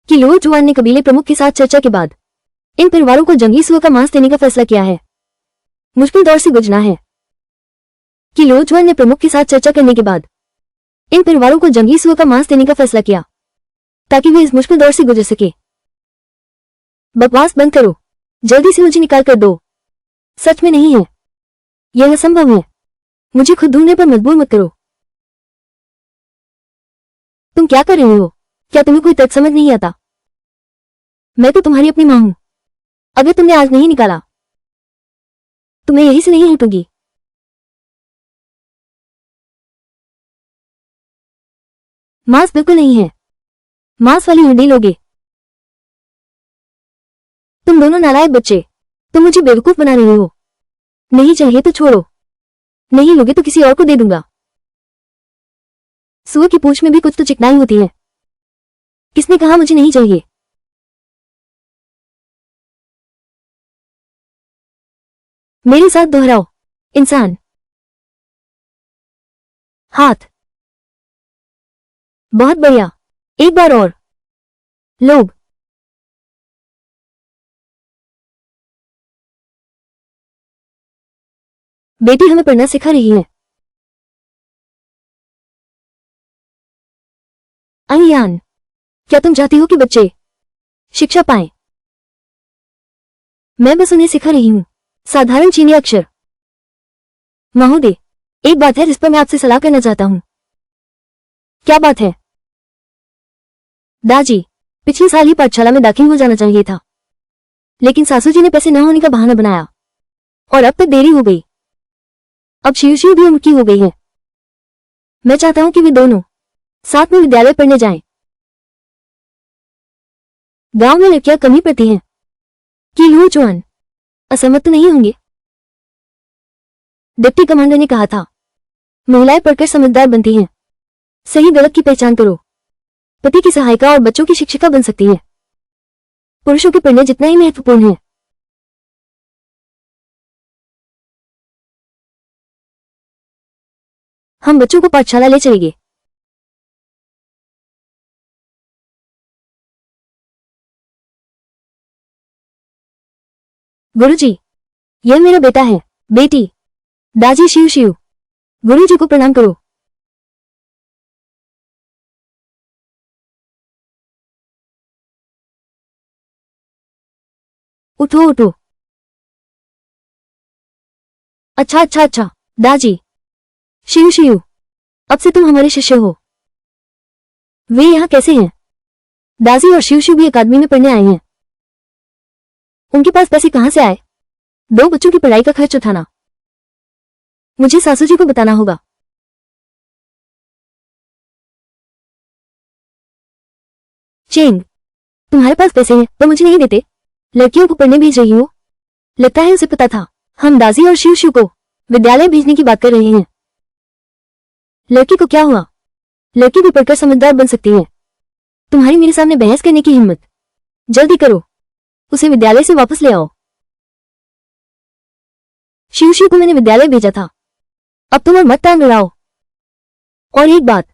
कि लूह जुआन ने कबीले प्रमुख के साथ चर्चा के बाद इन परिवारों को जंगली सुअर का मांस देने का फैसला किया है। मुश्किल दौर से गुजरना है कि लोचवान ने प्रमुख के साथ चर्चा करने के बाद इन परिवारों को जंगली सुअर का मांस देने का फैसला किया ताकि वे इस मुश्किल दौर से गुजर सके। बकवास बंद करो, जल्दी से मुझे निकाल कर दो। सच में नहीं है, यह असंभव है। मुझे खुद ढूंढने पर मजबूर मत करो। तुम क्या कर रहे हो? क्या तुम्हें कोई तर्क समझ नहीं आता? मैं तो तुम्हारी अपनी मां हूं। अगर तुमने आज नहीं निकाला तो मैं यहीं से नहीं हटूंगी। मांस बिल्कुल नहीं है। मांस वाली हड्डी लोगे। तुम दोनों नालायक बच्चे, तुम मुझे बेवकूफ बना रहे हो। नहीं चाहिए तो छोड़ो, नहीं लोगे तो किसी और को दे दूंगा। सुअर की पूंछ में भी कुछ तो चिकनाई होती है। किसने कहा मुझे नहीं चाहिए? मेरे साथ दोहराओ। इंसान, हाथ। बहुत बढ़िया, एक बार और। लोग, बेटी हमें पढ़ना सिखा रही है। अयान, क्या तुम चाहती हो कि बच्चे शिक्षा पाएं? मैं बस उन्हें सिखा रही हूं साधारण चीनी अक्षर। महोदय, एक बात है जिस पर मैं आपसे सलाह करना चाहता हूं। क्या बात है? दाजी, पिछले साल ही पाठशाला में दाखिल हो जाना चाहिए था, लेकिन सासू जी ने पैसे न होने का बहाना बनाया और अब तक देरी हो गई। अब शिव भी उम्र की हो गई है। मैं चाहता हूं कि वे दोनों साथ में विद्यालय पढ़ने जाएं। गांव में लड़कियां कम ही पढ़ती हैं कि लोचवान असहमत तो नहीं होंगे? डिप्टी कमांडर ने कहा था, महिलाएं पढ़कर समझदार बनती हैं। सही गलत की पहचान करो, पति की सहायिका और बच्चों की शिक्षिका बन सकती है। पुरुषों के पढ़ने जितना ही महत्वपूर्ण है। हम बच्चों को पाठशाला ले चलेंगे। गुरुजी, यह मेरा बेटा है। बेटी, दाजी शिव। गुरुजी को प्रणाम करो। उठो उठो। अच्छा। दाजी शिव, अब से तुम हमारे शिष्य हो। वे यहाँ कैसे हैं? दाजी और शिव भी अकादमी में पढ़ने आए हैं। उनके पास पैसे कहां से आए? 2 बच्चों की पढ़ाई का खर्च उठाना। मुझे सासू जी को बताना होगा। चेंग, तुम्हारे पास पैसे हैं तो मुझे नहीं देते? लड़कियों को पढ़ने भेज रही हो? लगता है उसे पता था हम दाजी और शिव को विद्यालय भेजने की बात कर रहे हैं। लड़की को क्या हुआ? लड़की भी पढ़कर समझदार बन सकती है। तुम्हारी मेरे सामने बहस करने की हिम्मत? जल्दी करो, उसे विद्यालय से वापस ले आओ। शिव को मैंने विद्यालय भेजा था, अब तुम और मत टांग लड़ाओ। और एक बात,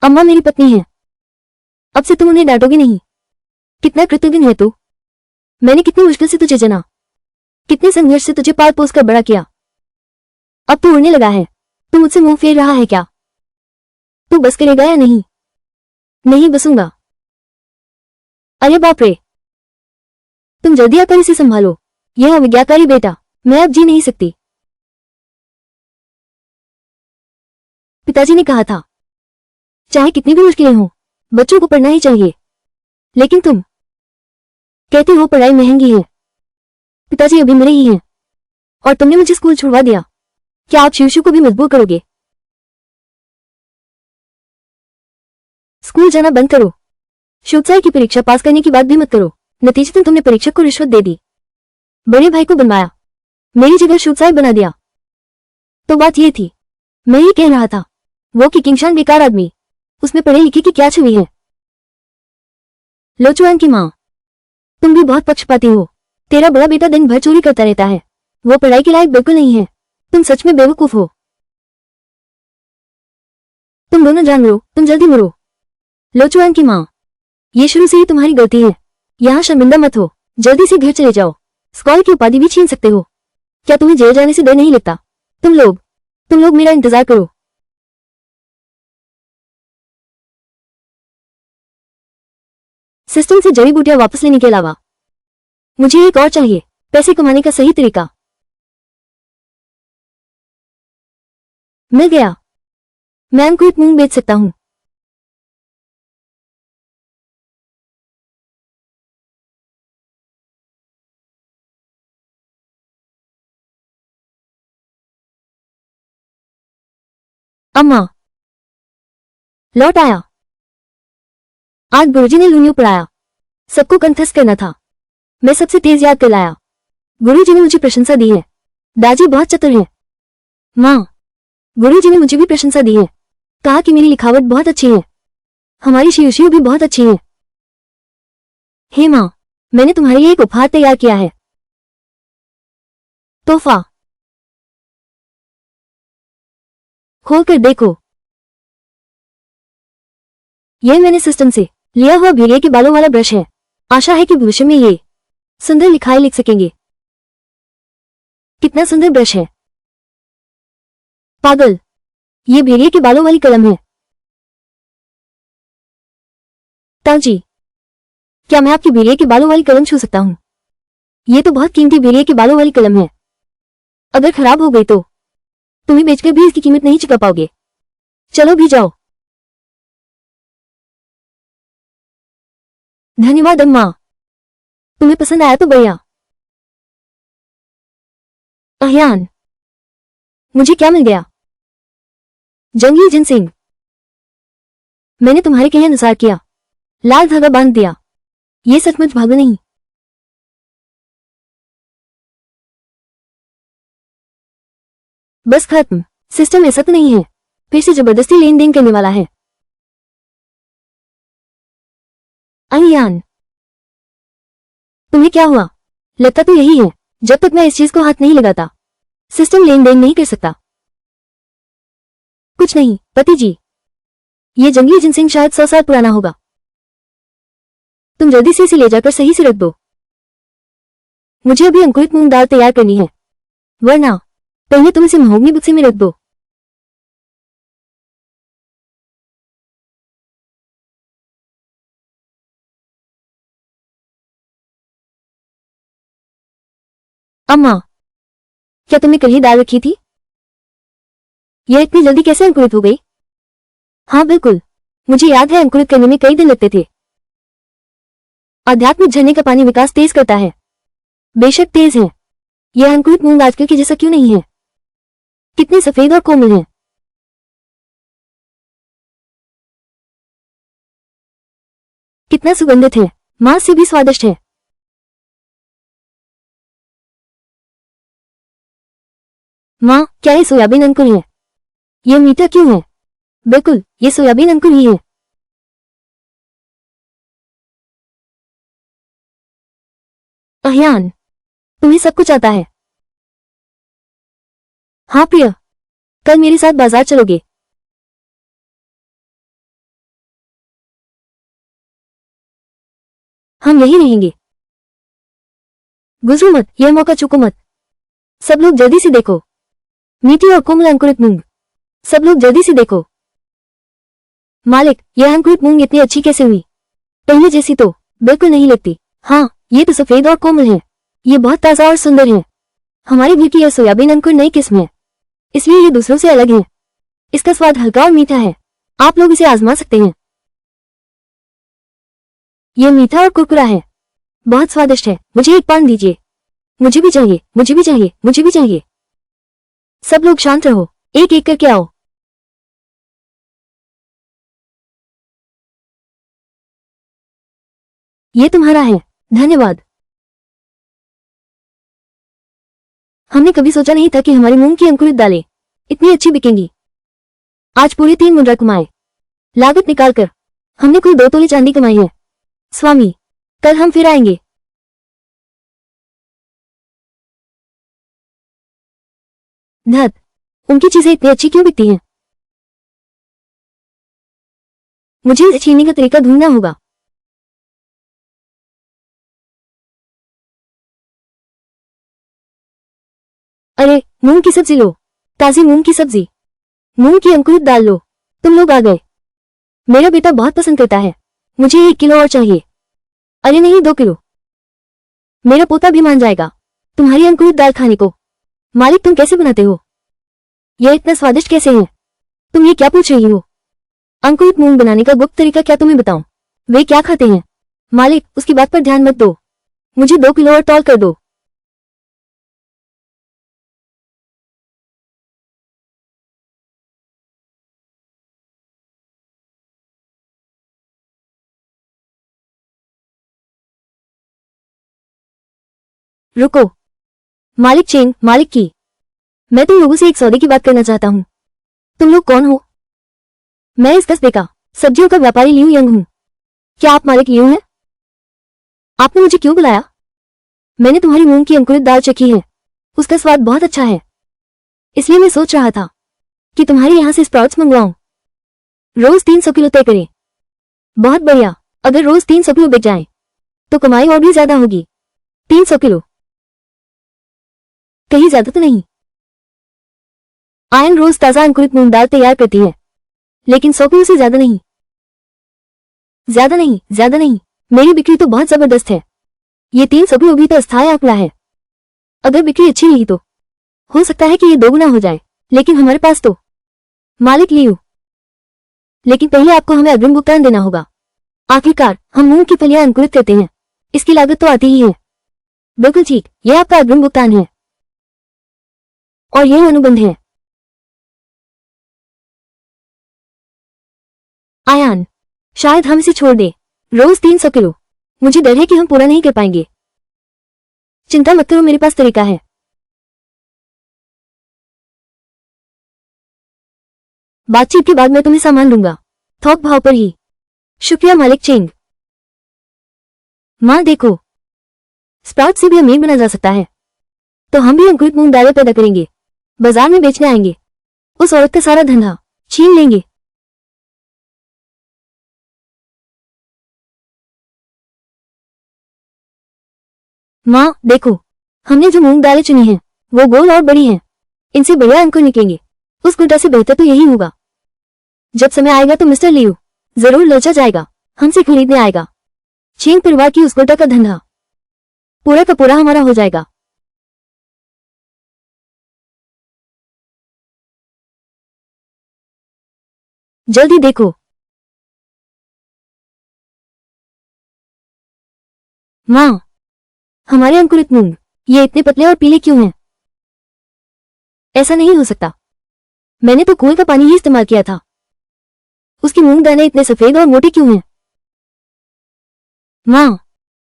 अम्मा मेरी पत्नी है, अब से तुम उन्हें डांटोगी नहीं। कितना कृतज्ञ है तू। मैंने कितनी मुश्किल से तुझे जना, कितने संघर्ष से तुझे पाल पोस कर बड़ा किया। अब तू उड़ने लगा है। तू मुझसे मुंह फेर रहा है क्या? तू बस करेगा या नहीं? नहीं बसूंगा। अरे बाप रे, तुम जल्दी आकर इसे संभालो। यह अविज्ञाकारी बेटा, मैं अब जी नहीं सकती। पिताजी ने कहा था, चाहे कितनी भी मुश्किलें हों, बच्चों को पढ़ना ही चाहिए। लेकिन तुम कहते हो पढ़ाई महंगी है। पिताजी अभी मेरे ही हैं और तुमने मुझे स्कूल छुड़वा दिया। क्या आप शिव को भी मजबूर करोगे? स्कूल जाना बंद करो। शोत्साई की परीक्षा पास करने की बात भी मत करो। नतीजतन तुमने परीक्षक को रिश्वत दे दी, बड़े भाई को बनवाया, मेरी जगह शोत्साई बना दिया। तो बात ये थी, मैं ही कह रहा था, वो कि किंगशान बेकार आदमी, उसमें पढ़े लिखे की क्या छवि है। लोचुआन की मां, तुम भी बहुत पक्षपाती हो। तेरा बड़ा बेटा दिन भर चोरी करता रहता है, वो पढ़ाई के लायक बिल्कुल नहीं है। तुम सच में बेवकूफ हो। तुम दोनों जान लो, तुम जल्दी मरो। लोचुआन की मां, ये शुरू से ही तुम्हारी गलती है। यहाँ शर्मिंदा मत हो, जल्दी से घर चले जाओ। स्कॉलर की उपाधि भी छीन सकते हो। क्या तुम्हें जेल जाने से डर नहीं लगता? तुम लोग मेरा इंतजार करो। सिस्टम से जड़ी बूटियां वापस लेने के अलावा मुझे एक और चाहिए, पैसे कमाने का सही तरीका। मिल गया। मैं अंकुरित मूंग बेच सकता हूं। अम्मा लौट आया। आज गुरुजी ने लूनियों पढ़ाया। सबको कंठस्थ करना था। मैं सबसे तेज याद कर लाया। गुरुजी ने मुझे प्रशंसा दी है। दादी बहुत चतुर है। माँ, गुरुजी ने मुझे भी प्रशंसा दी है। कहा कि मेरी लिखावट बहुत अच्छी है। हमारी शियुशियु भी बहुत अच्छी है। हे माँ, मैंने तुम्हारे लिए एक उपहार तैयार किया है। तोहफा। खोल कर देखो। यह मैंने सिस्टम से लिया हुआ भेड़िए के बालों वाला ब्रश है। आशा है कि भविष्य में ये सुंदर लिखाई लिख सकेंगे। कितना सुंदर ब्रश है। पागल, ये भेड़िए के बालों वाली कलम है। ताऊजी, क्या मैं आपकी भेड़िए के बालों वाली कलम छू सकता हूँ? ये तो बहुत कीमती भेड़िए के बालों वाली कलम है। अगर खराब हो गई तो तुम्हें बेचकर भी इसकी कीमत नहीं चुका पाओगे। चलो भी जाओ। धन्यवाद अम्मा। तुम्हें पसंद आया तो बढ़िया। अहियान, मुझे क्या मिल गया? जंगली जिनसिंग। मैंने तुम्हारे कहे अनुसार किया। लाल धागा बांध दिया। ये सचमुच भागो नहीं। बस खत्म। सिस्टम ऐसा तो नहीं है फिर से जबरदस्ती लेन देन करने वाला है। अहियान, तुम्हें क्या हुआ? लगता तो यही है। जब तक मैं इस चीज को हाथ नहीं लगाता सिस्टम लेन देन नहीं कर सकता। कुछ नहीं पति जी, ये जंगली जिनसिंग शायद 100 साल पुराना होगा। तुम जल्दी से इसे ले जाकर सही से रख दो। मुझे अभी अंकुरित मूंग दाल तैयार करनी है, वरना पहले तुम इसे महोगनी बुक्से में रख दो। अम्मा, क्या तुमने कल ही दाल रखी थी? यह इतनी जल्दी कैसे अंकुरित हो गई? हाँ बिल्कुल, मुझे याद है अंकुरित करने में कई दिन लगते थे। आध्यात्मिक झरने का पानी विकास तेज करता है। बेशक तेज है। यह अंकुरित मूंग आजकल के जैसा क्यों नहीं है? कितने सफेद और कोमल हैं। कितना सुगंधित है। मांस से भी स्वादिष्ट है। माँ, क्या ये सोयाबीन अंकुर है? यह मीठा क्यों है? बिल्कुल, ये सोयाबीन अंकुर ही है। अहियान, तुम्हें सब कुछ आता है। हाँ प्रिय, कल मेरे साथ बाजार चलोगे? हम यहीं रहेंगे। गुजरो मत, यह मौका चूको मत। सब लोग जल्दी से देखो। मीठी और कोमल अंकुरित मूंग। सब लोग जल्दी से देखो। मालिक, यह अंकुरित मूंग इतनी अच्छी कैसे हुई? पहले जैसी तो बिल्कुल नहीं लगती। हाँ, ये तो सफेद और कोमल है। ये बहुत ताजा और सुंदर है। हमारे घर की यह सोयाबीन अंकुर नई किस्म है, इसलिए ये दूसरों से अलग है। इसका स्वाद हल्का और मीठा है। आप लोग इसे आजमा सकते हैं। यह मीठा और कुरकुरा है। बहुत स्वादिष्ट है। मुझे एक पान दीजिए। मुझे भी चाहिए, मुझे भी चाहिए, मुझे भी चाहिए। सब लोग शांत रहो, एक एक करके आओ। ये तुम्हारा है। धन्यवाद। हमने कभी सोचा नहीं था कि हमारी मूंग की अंकुरित दालें इतनी अच्छी बिकेंगी। आज पूरे 3 मुद्रा कमाए। लागत निकालकर हमने कुल 2 तोले चांदी कमाई है। स्वामी, कल हम फिर आएंगे। धत, उनकी चीजें इतनी अच्छी क्यों बिकती हैं? मुझे इसे छीनने का तरीका ढूंढना होगा। अरे मूंग की सब्जी लो, ताजी मूंग की सब्जी, मूंग की अंकुरित दाल लो। तुम लोग आ गए। मेरा बेटा बहुत पसंद करता है, मुझे 1 किलो और चाहिए। अरे नहीं 2 किलो, मेरा पोता भी मान जाएगा तुम्हारी अंकुरित दाल खाने को। मालिक तुम कैसे बनाते हो? यह इतना स्वादिष्ट कैसे है? तुम ये क्या पूछ रही हो? अंकुरित मूंग बनाने का गुप्त तरीका क्या तुम्हें बताऊं? वे क्या खाते हैं? मालिक उसकी बात पर ध्यान मत दो, मुझे 2 किलो और तौल कर दो। रुको, मालिक चेंग, मालिक की, मैं तुम लोगों से एक सौदे की बात करना चाहता हूँ। तुम लोग कौन हो? मैं इस कस्बे का सब्जियों का व्यापारी लियू यंग हूँ। क्या आप मालिक लियू हैं? आपने मुझे क्यों बुलाया? मैंने तुम्हारी मूंग की अंकुरित दाल चखी है, उसका स्वाद बहुत अच्छा है, इसलिए मैं सोच रहा था कि तुम्हारे यहाँ से स्प्राउट्स मंगवाऊं। रोज 300 किलो तय करें। बहुत बढ़िया, अगर रोज 300 किलो बिक जाए तो कमाई और भी ज्यादा होगी। 300 किलो कहीं ज्यादा तो नहीं? आयन रोज ताजा अंकुरित मूंग दाल तैयार करती है, लेकिन 100 किलो से ज्यादा नहीं। ज्यादा नहीं, ज्यादा नहीं, मेरी बिक्री तो बहुत जबरदस्त है। ये 300 किलो भी तो अस्थायी आंकड़ा है। अगर बिक्री अच्छी रही तो हो सकता है कि ये 2 गुना हो जाए, लेकिन हमारे पास तो मालिक लियू, लेकिन पहले आपको हमें अग्रिम भुगतान देना होगा। आखिरकार हम मूंग की फलियां अंकुरित करते हैं, इसकी लागत तो आती ही है। बिल्कुल ठीक, यह आपका अग्रिम भुगतान है और यह अनुबंध है। आयान, शायद हम इसे छोड़ दें। रोज 300 किलो, मुझे डर है कि हम पूरा नहीं कर पाएंगे। चिंता मत करो, मेरे पास तरीका है। बातचीत के बाद मैं तुम्हें सामान दूंगा, थोक भाव पर ही। शुक्रिया मालिक चेंग। माँ देखो, स्प्राउट से भी अमीर बना जा सकता है, तो हम भी अंकुरित मूंग दालें पैदा करेंगे, बाजार में बेचने आएंगे, उस औरत का सारा धंधा छीन लेंगे। माँ देखो, हमने जो मूंग दालें चुनी हैं वो गोल और बड़ी हैं, इनसे बढ़िया अंकुर निकलेंगे। उस गुड्डा से बेहतर तो यही होगा। जब समय आएगा तो मिस्टर लियू जरूर ललचा जाएगा, हमसे खरीदने आएगा। चेंग परिवार की उस गुड्डा का धंधा पूरा का पूरा हमारा हो जाएगा। जल्दी देखो। माँ, हमारे अंकुरित मूंग ये इतने पतले और पीले क्यों हैं? ऐसा नहीं हो सकता, मैंने तो कुएं का पानी ही इस्तेमाल किया था। उसकी मूंग दाने इतने सफेद और मोटे क्यों हैं? माँ,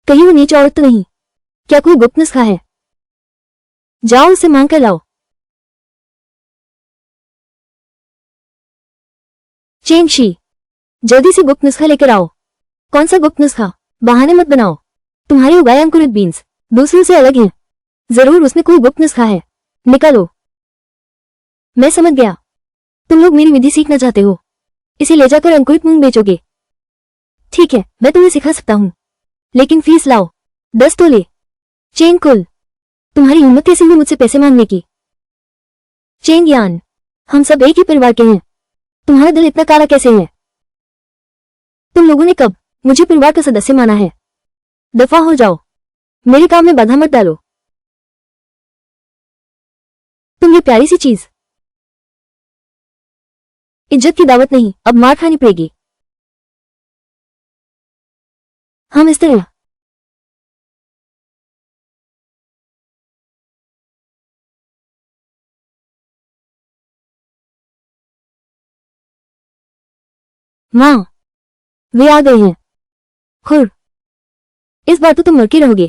कहीं वो नीच औरत तो नहीं? क्या कोई गुप्त नुस्खा है? जाओ उसे मांग कर लाओ। चेंग शी, जल्दी से गुप्त नुस्खा लेकर आओ। कौन सा गुप्त नुस्खा? बहाने मत बनाओ, तुम्हारे उगाए अंकुरित बीन्स दूसरों से अलग हैं, जरूर उसमें कोई गुप्त नुस्खा है, निकालो। मैं समझ गया, तुम लोग मेरी विधि सीखना चाहते हो, इसे ले जाकर अंकुरित मूंग बेचोगे। ठीक है, मैं तुम्हें सिखा सकता हूँ, लेकिन फीस लाओ, 10 तोले। चेंग कुल, तुम्हारी हिम्मत कैसे हुई मुझसे पैसे मांगने की? चेंग यान, हम सब एक ही परिवार के हैं, तुम्हारा दिल इतना काला कैसे है? तुम लोगों ने कब मुझे परिवार का सदस्य माना है? दफा हो जाओ, मेरे काम में बाधा मत डालो। तुम ये प्यारी सी चीज, इज्जत की दावत नहीं, अब मार खानी पड़ेगी। हम इस तरह माँ, वे आ गए हैं। खुर, इस बार तो तुम मर के रहोगे।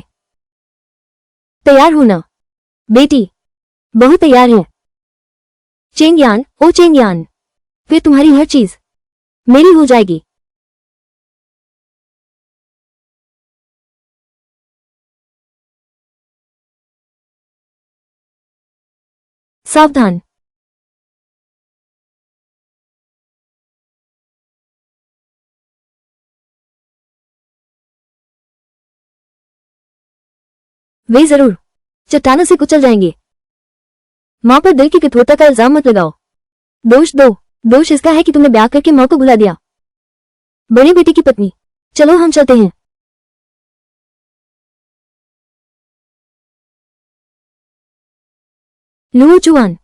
तैयार हो ना बेटी? बहू तैयार है। चेंगयान, ओ चेंगयान, फिर तुम्हारी हर चीज मेरी हो जाएगी। सावधान। वे जरूर चट्टानों से कुचल जाएंगे। माँ पर दिल की कठोरता का इल्जाम मत लगाओ। दोष इसका है कि तुमने ब्याह करके माँ को भुला दिया। बड़ी बेटी की पत्नी, चलो हम चलते हैं। लुओ चुआन।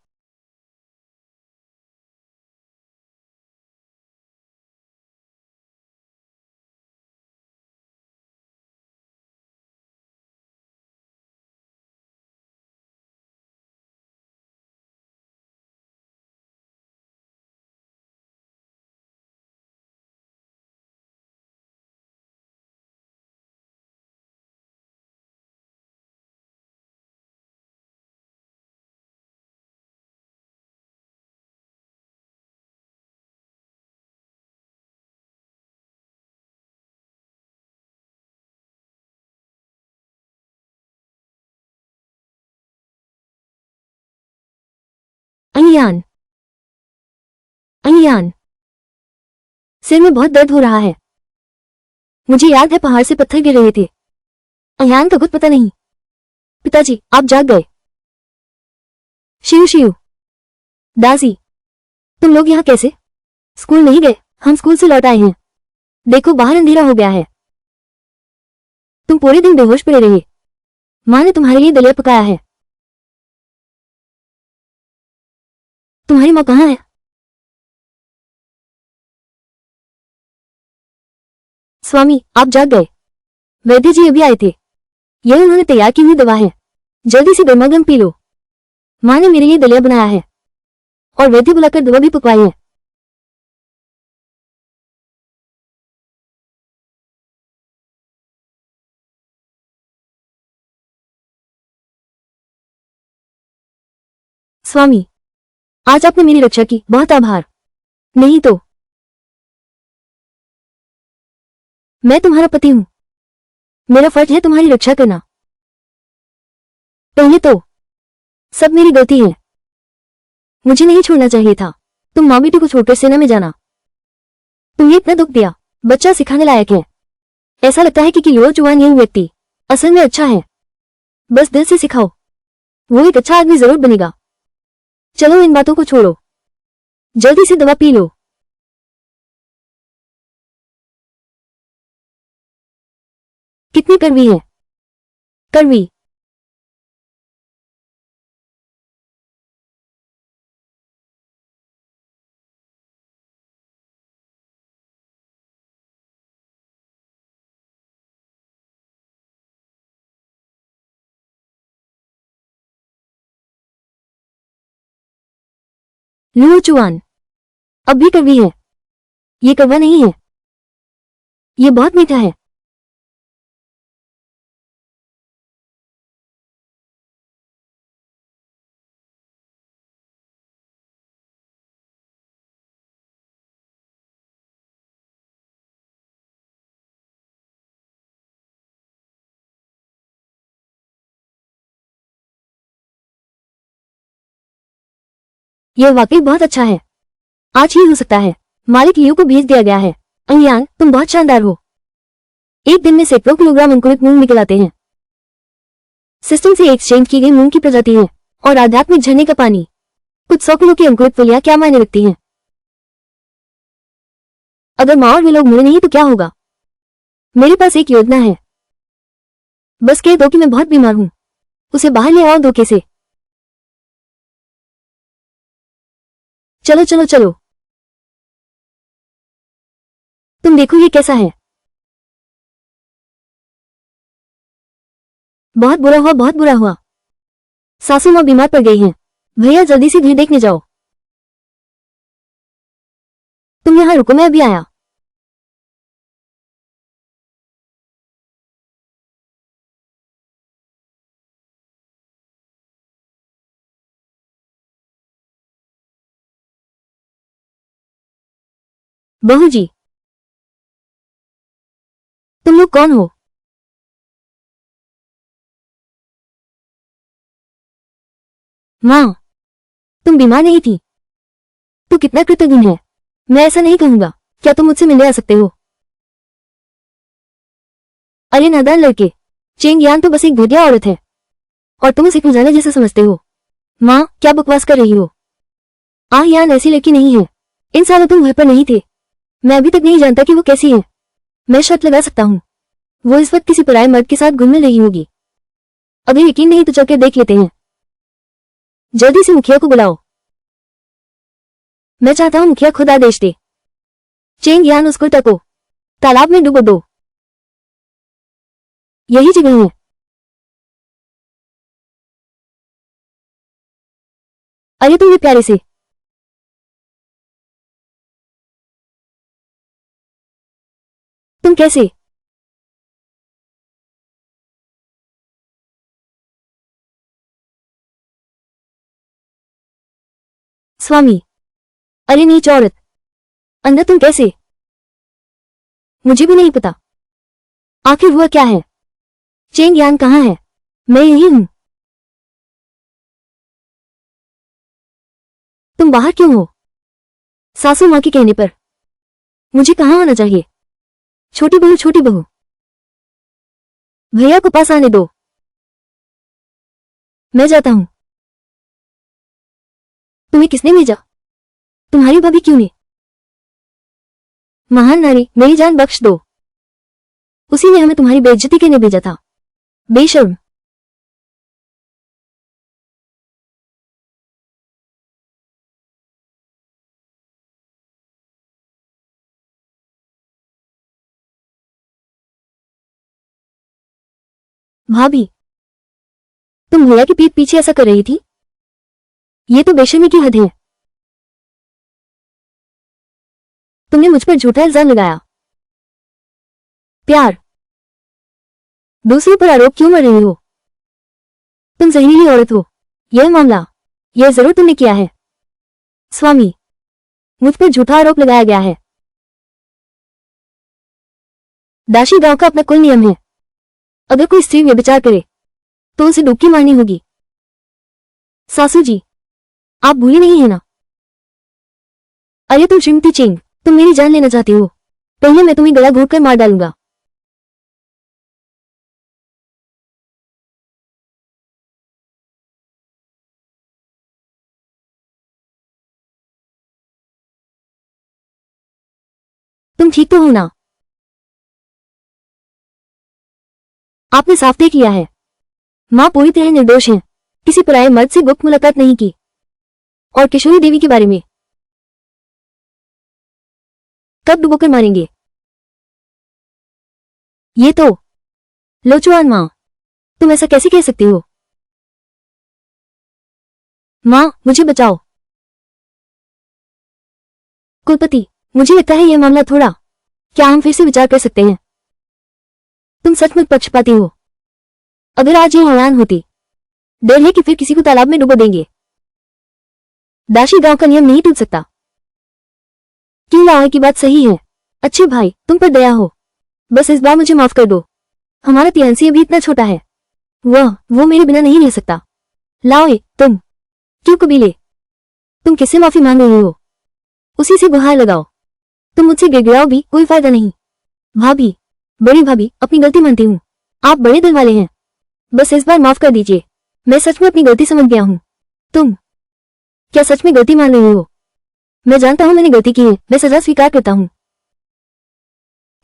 अनयान, अनयान, सिर में बहुत दर्द हो रहा है। मुझे याद है पहाड़ से पत्थर गिर रहे थे। अनयान का कुछ पता नहीं। पिताजी, आप जाग गए। शिव शिव, दासी, तुम लोग यहाँ कैसे? स्कूल नहीं गए? हम स्कूल से लौट आए हैं। देखो बाहर अंधेरा हो गया है। तुम पूरे दिन बेहोश पड़े रहे। माँ ने तुम्हारे लिए दलिया पकाया है। तुम्हारी माँ कहाँ है? स्वामी, आप जाग गए। वैद्य जी अभी आए थे। यह उन्होंने तैयार की हुई दवा है, जल्दी से गर्मा गर्म पी लो। माँ ने मेरे लिए दलिया बनाया है और वैद्य बुलाकर दवा भी पकवाई है। स्वामी, आज आपने मेरी रक्षा की, बहुत आभार। नहीं तो मैं तुम्हारा पति हूं। मेरा फर्ज है तुम्हारी रक्षा करना। पहले तो सब मेरी गलती है। मुझे नहीं छोड़ना चाहिए था। तुम माँ बेटी को छोड़कर सेना में जाना। तुम्हें इतना दुख दिया। बच्चा सिखाने लायक है। ऐसा लगता है कि लुओ चुआन यही व्यक्ति असल में अच्छा है। बस दिल से सिखाओ, वो एक अच्छा आदमी जरूर बनेगा। चलो इन बातों को छोड़ो, जल्दी से दवा पी लो। कितनी कड़वी है। कड़वी। लुओ चुआन अब भी कड़वी है। ये कड़वा नहीं है, ये बहुत मीठा है। यह वाकई बहुत अच्छा है। आज ही हो सकता है। मालिक लियो को भेज दिया गया है। अनयान, तुम बहुत शानदार हो। एक दिन में सैकड़ों किलोग्राम अंकुरित मूंग निकल आते हैं। सिस्टम से एक्सचेंज की गई मूंग की प्रजाति है और आध्यात्मिक झरने का पानी। कुछ 100 किलो की अंकुरित फलियां क्या मायने रखती हैं? अगर माँ और वे लोग मुड़े नहीं तो क्या होगा? मेरे पास एक योजना है। बस कह दो कि मैं बहुत बीमार हूँ। उसे बाहर ले आओ धोखे से। चलो चलो चलो। तुम देखो ये कैसा है। बहुत बुरा हुआ, बहुत बुरा हुआ। सासू माँ बीमार पड़ गई हैं। भैया जल्दी से घर देखने जाओ। तुम यहाँ रुको, मैं अभी आया। बहू जी, तुम लोग कौन हो? माँ, तुम बीमार नहीं थी? तू कितना कृतज्ञ है। मैं ऐसा नहीं कहूंगा। क्या तुम मुझसे मिलने आ सकते हो? अरे नादान लड़के, चेंग यान तो बस एक घटिया औरत है और तुम उसे खुजाने जैसा समझते हो। माँ, क्या बकवास कर रही हो? यान ऐसी लड़की नहीं है। इन सालों तुम घर पर नहीं थे। मैं अभी तक नहीं जानता कि वो कैसी है। मैं शर्त लगा सकता हूँ, वो इस वक्त किसी पराये मर्द के साथ घूमने रही होगी। अगर यकीन नहीं तो चलकर देख लेते हैं। जल्दी से मुखिया को बुलाओ। मैं चाहता हूँ मुखिया खुद आदेश दे। चेंग यान, उसको टको तालाब में डुबो दो। यही जगह है। अरे तुम ये प्यारे से। तुम कैसे? स्वामी, अरे नीच औरत, अंदर तुम कैसे? मुझे भी नहीं पता। आखिर हुआ क्या है? चेंग यान कहाँ है? मैं यही हूं। तुम बाहर क्यों हो? सासू माँ के कहने पर। मुझे कहाँ होना चाहिए? छोटी बहू, छोटी बहू। भैया को पास आने दो। मैं जाता हूं। तुम्हें किसने भेजा? तुम्हारी भाभी क्यों ने? महान नारी, मेरी जान बख्श दो। उसी ने हमें तुम्हारी बेइज्जती करने भेजा था। बेशर्म। भाभी, तुम भैया की पीठ पीछे ऐसा कर रही थी? ये तो बेशर्मी की हद है। तुमने मुझ पर झूठा इल्जाम लगाया। प्यार? दूसरों पर आरोप क्यों मर रही हो? तुम जहरीली औरत हो। यह मामला, यह जरूर तुमने किया है। स्वामी, मुझ पर झूठा आरोप लगाया गया है। दाशी गांव का अपना कुल नियम है। अगर कोई स्त्री व्यभिचार करे तो उसे डुबकी मारनी होगी। सासू जी, आप भूली नहीं है ना? अरे तुम श्रीमती चेंग, तुम मेरी जान लेना चाहती हो? पहले मैं तुम्हें गला घोंट कर मार डालूंगा। तुम ठीक तो हो ना? आपने साफ देख लिया है, माँ पूरी तरह निर्दोष है। किसी पराये मर्द से गुप्त मुलाकात नहीं की। और किशोरी देवी के बारे में कब डुबोकर मारेंगे? ये तो लोचुआन माँ, तुम ऐसा कैसे कह सकती हो? माँ, मुझे बचाओ। कुलपति, मुझे लगता है यह मामला थोड़ा, क्या हम फिर से विचार कर सकते हैं? तुम सचमुच पक्षपाती हो। अगर आज ये ऐलान होती, डर है कि फिर किसी को तालाब में डुबो देंगे। दाशी गांव का नियम नहीं टूट सकता। क्यों लाओ की बात सही है। अच्छे भाई, तुम पर दया हो। बस इस बार मुझे माफ कर दो। हमारा तियांसी अभी इतना छोटा है। वो मेरे बिना नहीं रह सकता। लाओ, तुम क्यों कबीले? तुम किससे माफी मांग रही हो? उसी से गुहार लगाओ। तुम मुझसे गिड़गिड़ाओ भी कोई फायदा नहीं। भाभी, बड़ी भाभी, अपनी गलती मानती हूँ। आप बड़े दिल वाले हैं। बस इस बार माफ कर दीजिए। मैं सच में अपनी गलती समझ गया हूँ। तुम क्या सच में गलती मान रही हो? मैं जानता हूँ मैंने गलती की है। मैं सजा स्वीकार करता हूँ।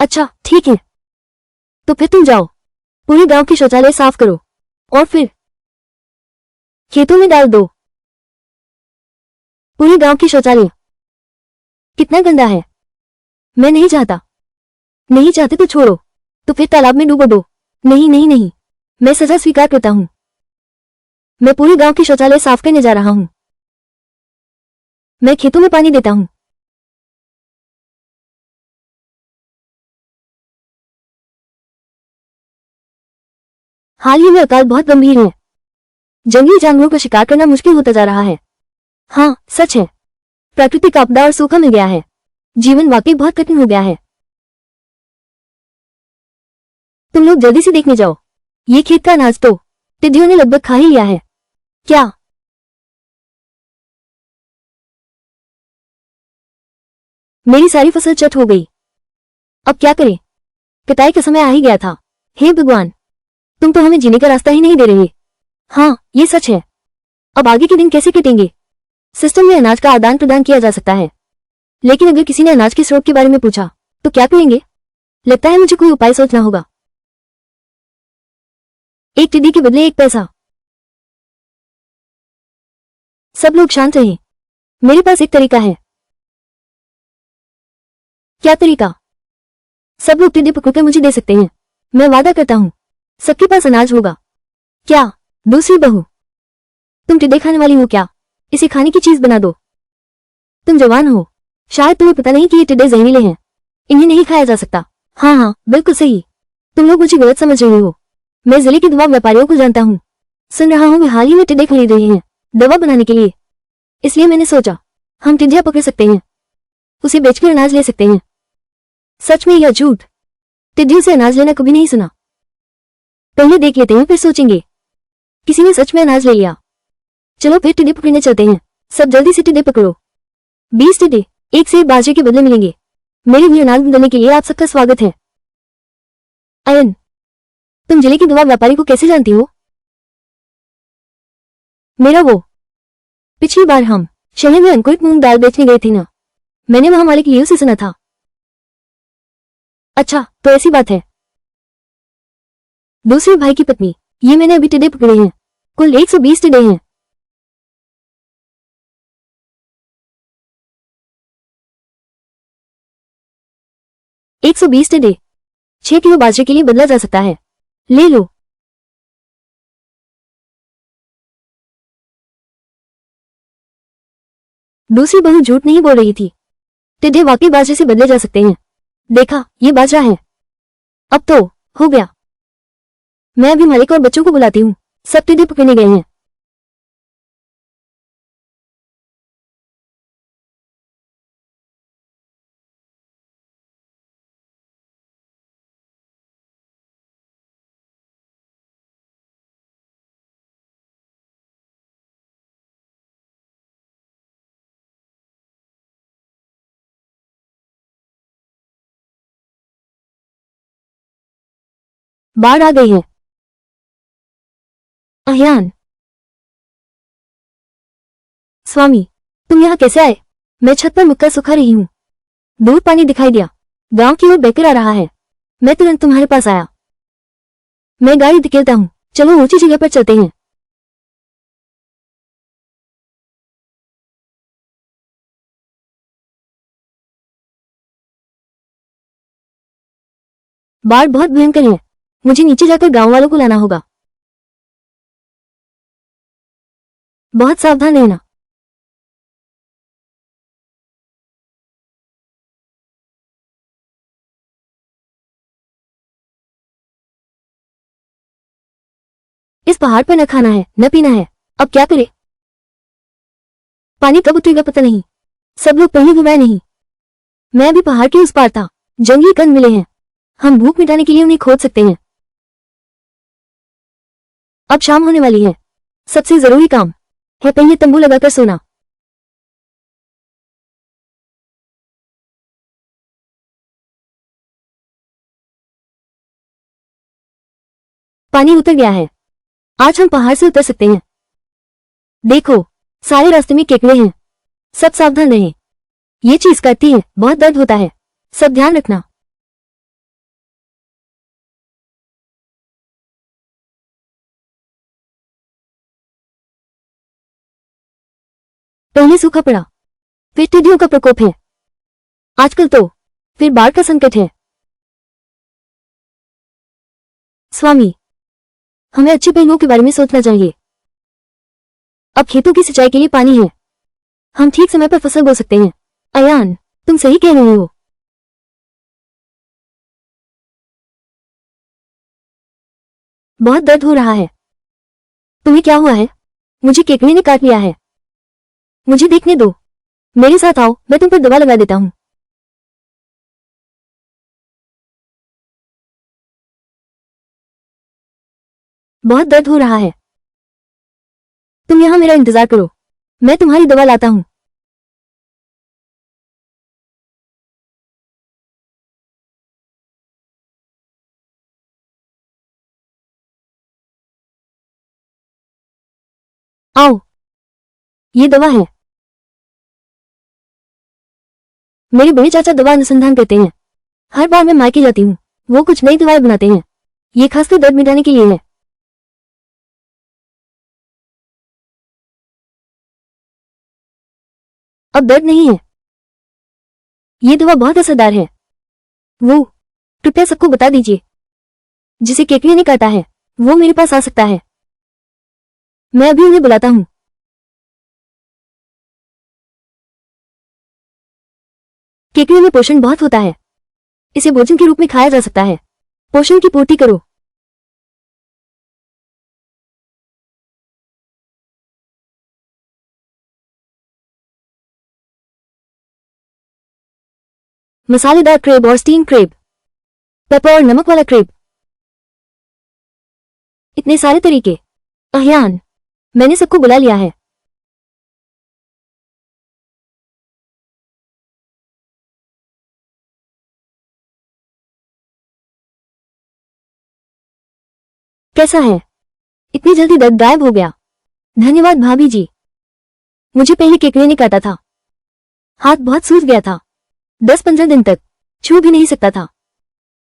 अच्छा, ठीक है। तो फिर तुम जाओ, पूरे गांव के शौचालय साफ करो और फिर खेतों में डाल दो। पूरे गांव की शौचालय कितना गंदा है। मैं नहीं चाहता। नहीं चाहते तो छोड़ो। तो फिर तालाब में डूबो दो। नहीं नहीं नहीं, मैं सजा स्वीकार करता हूँ। मैं पूरे गांव की शौचालय साफ करने जा रहा हूँ। मैं खेतों में पानी देता हूँ। हाल ही में अकाल बहुत गंभीर है। जंगली जानवरों का शिकार करना मुश्किल होता जा रहा है। हाँ, सच है। प्राकृतिक आपदा और सूखा मिल गया है। जीवन वाकई बहुत कठिन हो गया है। तुम लोग जल्दी से देखने जाओ। ये खेत का अनाज तो टिड्डियों ने लगभग खा ही लिया है। क्या? मेरी सारी फसल चट हो गई। अब क्या करें? कटाई का समय आ ही गया था। हे भगवान, तुम तो हमें जीने का रास्ता ही नहीं दे रहे। हाँ, ये सच है। अब आगे के दिन कैसे कटेंगे? सिस्टम में अनाज का आदान प्रदान किया जा सकता है, लेकिन अगर किसी ने अनाज के स्रोत के बारे में पूछा तो क्या करेंगे? लगता है मुझे कोई उपाय सोचना होगा। एक टिड्डी के बदले एक पैसा। सब लोग शांत रहें। मेरे पास एक तरीका है। क्या तरीका? सब लोग टिड्डी पकड़कर मुझे दे सकते हैं। मैं वादा करता हूं सबके पास अनाज होगा। क्या? दूसरी बहू, तुम टिड्डे खाने वाली हो क्या? इसे खाने की चीज बना दो। तुम जवान हो, शायद तुम्हें पता नहीं कि ये टिड्डे जहरीले हैं, इन्हें नहीं खाया जा सकता। हाँ हाँ, बिल्कुल सही। तुम लोग मुझे गलत समझ रहे हो। मैं जिले के दवा व्यापारियों को जानता हूँ। सुन रहा हूँ वे हाल ही में टिड्डे खरीद रहे हैं दवा बनाने के लिए, इसलिए मैंने सोचा हम टिड्डियां पकड़ सकते हैं, उसे बेचकर अनाज ले सकते हैं। सच में या झूठ? टिड्डियों से अनाज लेना कभी नहीं सुना। पहले देख लेते हैं फिर सोचेंगे। किसी ने सच में अनाज ले लिया। चलो फिर टिड्डे पकड़ने चलते हैं। सब जल्दी से टिड्डे पकड़ो। 20 टिड्डे एक सेब बाजरे के बदले मिलेंगे। मेरे लिए अनाज देने के लिए आप सबका स्वागत है। अयन, तुम जिले के दवा व्यापारी को कैसे जानती हो? मेरा वो, पिछली बार हम शहर में अंकुरित मूंग दाल बेचने गए थे ना, मैंने वहां मालिक लियो से सुना था। अच्छा, तो ऐसी बात है। दूसरे भाई की पत्नी, ये मैंने अभी टिड्डे पकड़े हैं। कुल 120 टिड्डे हैं। एक 120 टिड्डे 6 किलो बाजरे के लिए बदला जा सकता है। ले लो। दूसरी बहू झूठ नहीं बोल रही थी। टिड्डे वाकई बाजरे से बदले जा सकते हैं। देखा, ये बाजरा है। अब तो हो गया। मैं अभी मालिक और बच्चों को बुलाती हूँ। सब टिड्डे पकड़ने गए हैं। बाढ़ आ गई है। अहियान, स्वामी, तुम यहाँ कैसे आए? मैं छत पर मुक्का सुखा रही हूँ। दूर पानी दिखाई दिया, गांव की ओर बहकर आ रहा है। मैं तुरंत तुम्हारे पास आया। मैं गाड़ी धकेलता हूँ। चलो ऊंची जगह पर चलते हैं। बाढ़ बहुत भयंकर है। मुझे नीचे जाकर गांव वालों को लाना होगा। बहुत सावधान रहना। इस पहाड़ पर न खाना है न पीना है। अब क्या करे? पानी कब उतरेगा पता नहीं। सब लोग कहीं घुमाए नहीं। मैं अभी पहाड़ के उस पार था। जंगली कंद मिले हैं, हम भूख मिटाने के लिए उन्हें खोद सकते हैं। अब शाम होने वाली है। सबसे जरूरी काम है पहले तंबू लगाकर सोना। पानी उतर गया है। आज हम पहाड़ से उतर सकते हैं। देखो, सारे रास्ते में केकड़े हैं। सब सावधान रहें। ये चीज करती है, बहुत दर्द होता है। सब ध्यान रखना। पहले सूखा पड़ा, फिर टिड्डियों का प्रकोप है, आजकल तो फिर बाढ़ का संकट है। स्वामी, हमें अच्छे पहलुओं के बारे में सोचना चाहिए। अब खेतों की सिंचाई के लिए पानी है, हम ठीक समय पर फसल बो सकते हैं। अयान, तुम सही कह रहे हो। बहुत दर्द हो रहा है। तुम्हें क्या हुआ है? मुझे केकड़े ने काट लिया है। मुझे देखने दो। मेरे साथ आओ, मैं तुम पर दवा लगा देता हूँ। बहुत दर्द हो रहा है। तुम यहाँ मेरा इंतजार करो, मैं तुम्हारी दवा लाता हूँ। आओ। ये दवा है। मेरे बड़े चाचा दवा अनुसंधान करते हैं। हर बार मैं मायके जाती हूँ, वो कुछ नई दवाएं बनाते हैं। ये खासकर दर्द मिटाने के लिए है। अब दर्द नहीं है। ये दवा बहुत असरदार है। वो कृपया सबको बता दीजिए। जिसे केकड़े ने काटा है वो मेरे पास आ सकता है। मैं अभी उन्हें बुलाता हूँ। केकड़े में पोषण बहुत होता है। इसे भोजन के रूप में खाया जा सकता है। पोषण की पूर्ति करो। मसालेदार क्रेब और स्टीम क्रेब, पेपर और नमक वाला क्रेब, इतने सारे तरीके। अहियान, मैंने सबको बुला लिया है। कैसा है? इतनी जल्दी दर्द गायब हो गया। धन्यवाद भाभी जी। मुझे पहले केकड़े ने काटा था। हाथ बहुत सूज गया था। 10-15 दिन तक छू भी नहीं सकता था।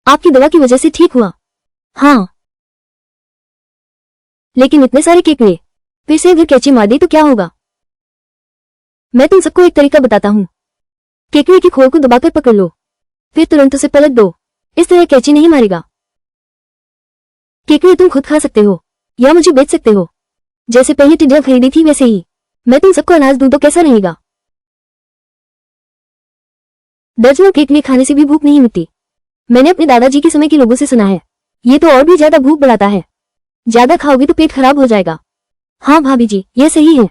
आपकी दवा की वजह से ठीक हुआ। हाँ, लेकिन इतने सारे केकड़े, फिर से अगर कैची मार दी तो क्या होगा? मैं तुम सबको एक तरीका बताता हूँ। केकड़े की खोल को दबाकर पकड़ लो, फिर तुरंत उसे पलट दो। इस तरह कैची नहीं मारेगा। केकड़े तुम खुद खा सकते हो या मुझे बेच सकते हो। जैसे पहले टिड्डियां खरीदी थी वैसे ही। मैं तुम सबको अनाज दूं तो कैसा रहेगा? दर्जनों केकड़े खाने से भी भूख नहीं मिटती। मैंने अपने दादाजी के समय के लोगों से सुना है, ये तो और भी ज्यादा भूख बढ़ाता है। ज्यादा खाओगे तो पेट खराब हो जाएगा। हाँ भाभी जी, ये सही है।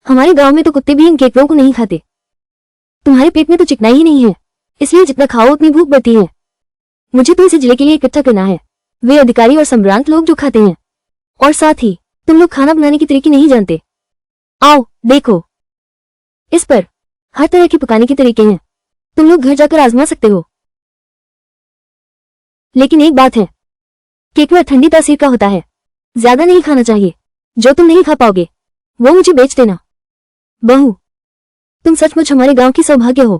हमारे गांव में तो कुत्ते भी इन केकड़ों को नहीं खाते। तुम्हारे पेट में तो चिकनाई ही नहीं है, इसलिए जितना खाओ उतनी भूख बढ़ती है। मुझे तो इसे जिले के लिए इकट्ठा करना है। वे अधिकारी और सम्रांत लोग जो खाते हैं। और साथ ही तुम लोग खाना बनाने के तरीके नहीं जानते। आओ देखो, इस पर हर तरह के पकाने के तरीके हैं। तुम लोग घर जाकर आजमा सकते हो। लेकिन एक बात है, केकड़ा ठंडी तासीर का होता है। ज्यादा नहीं खाना चाहिए। जो तुम नहीं खा पाओगे वो मुझे बेच देना। बहू, तुम सचमुच हमारे गांव की सौभाग्य हो।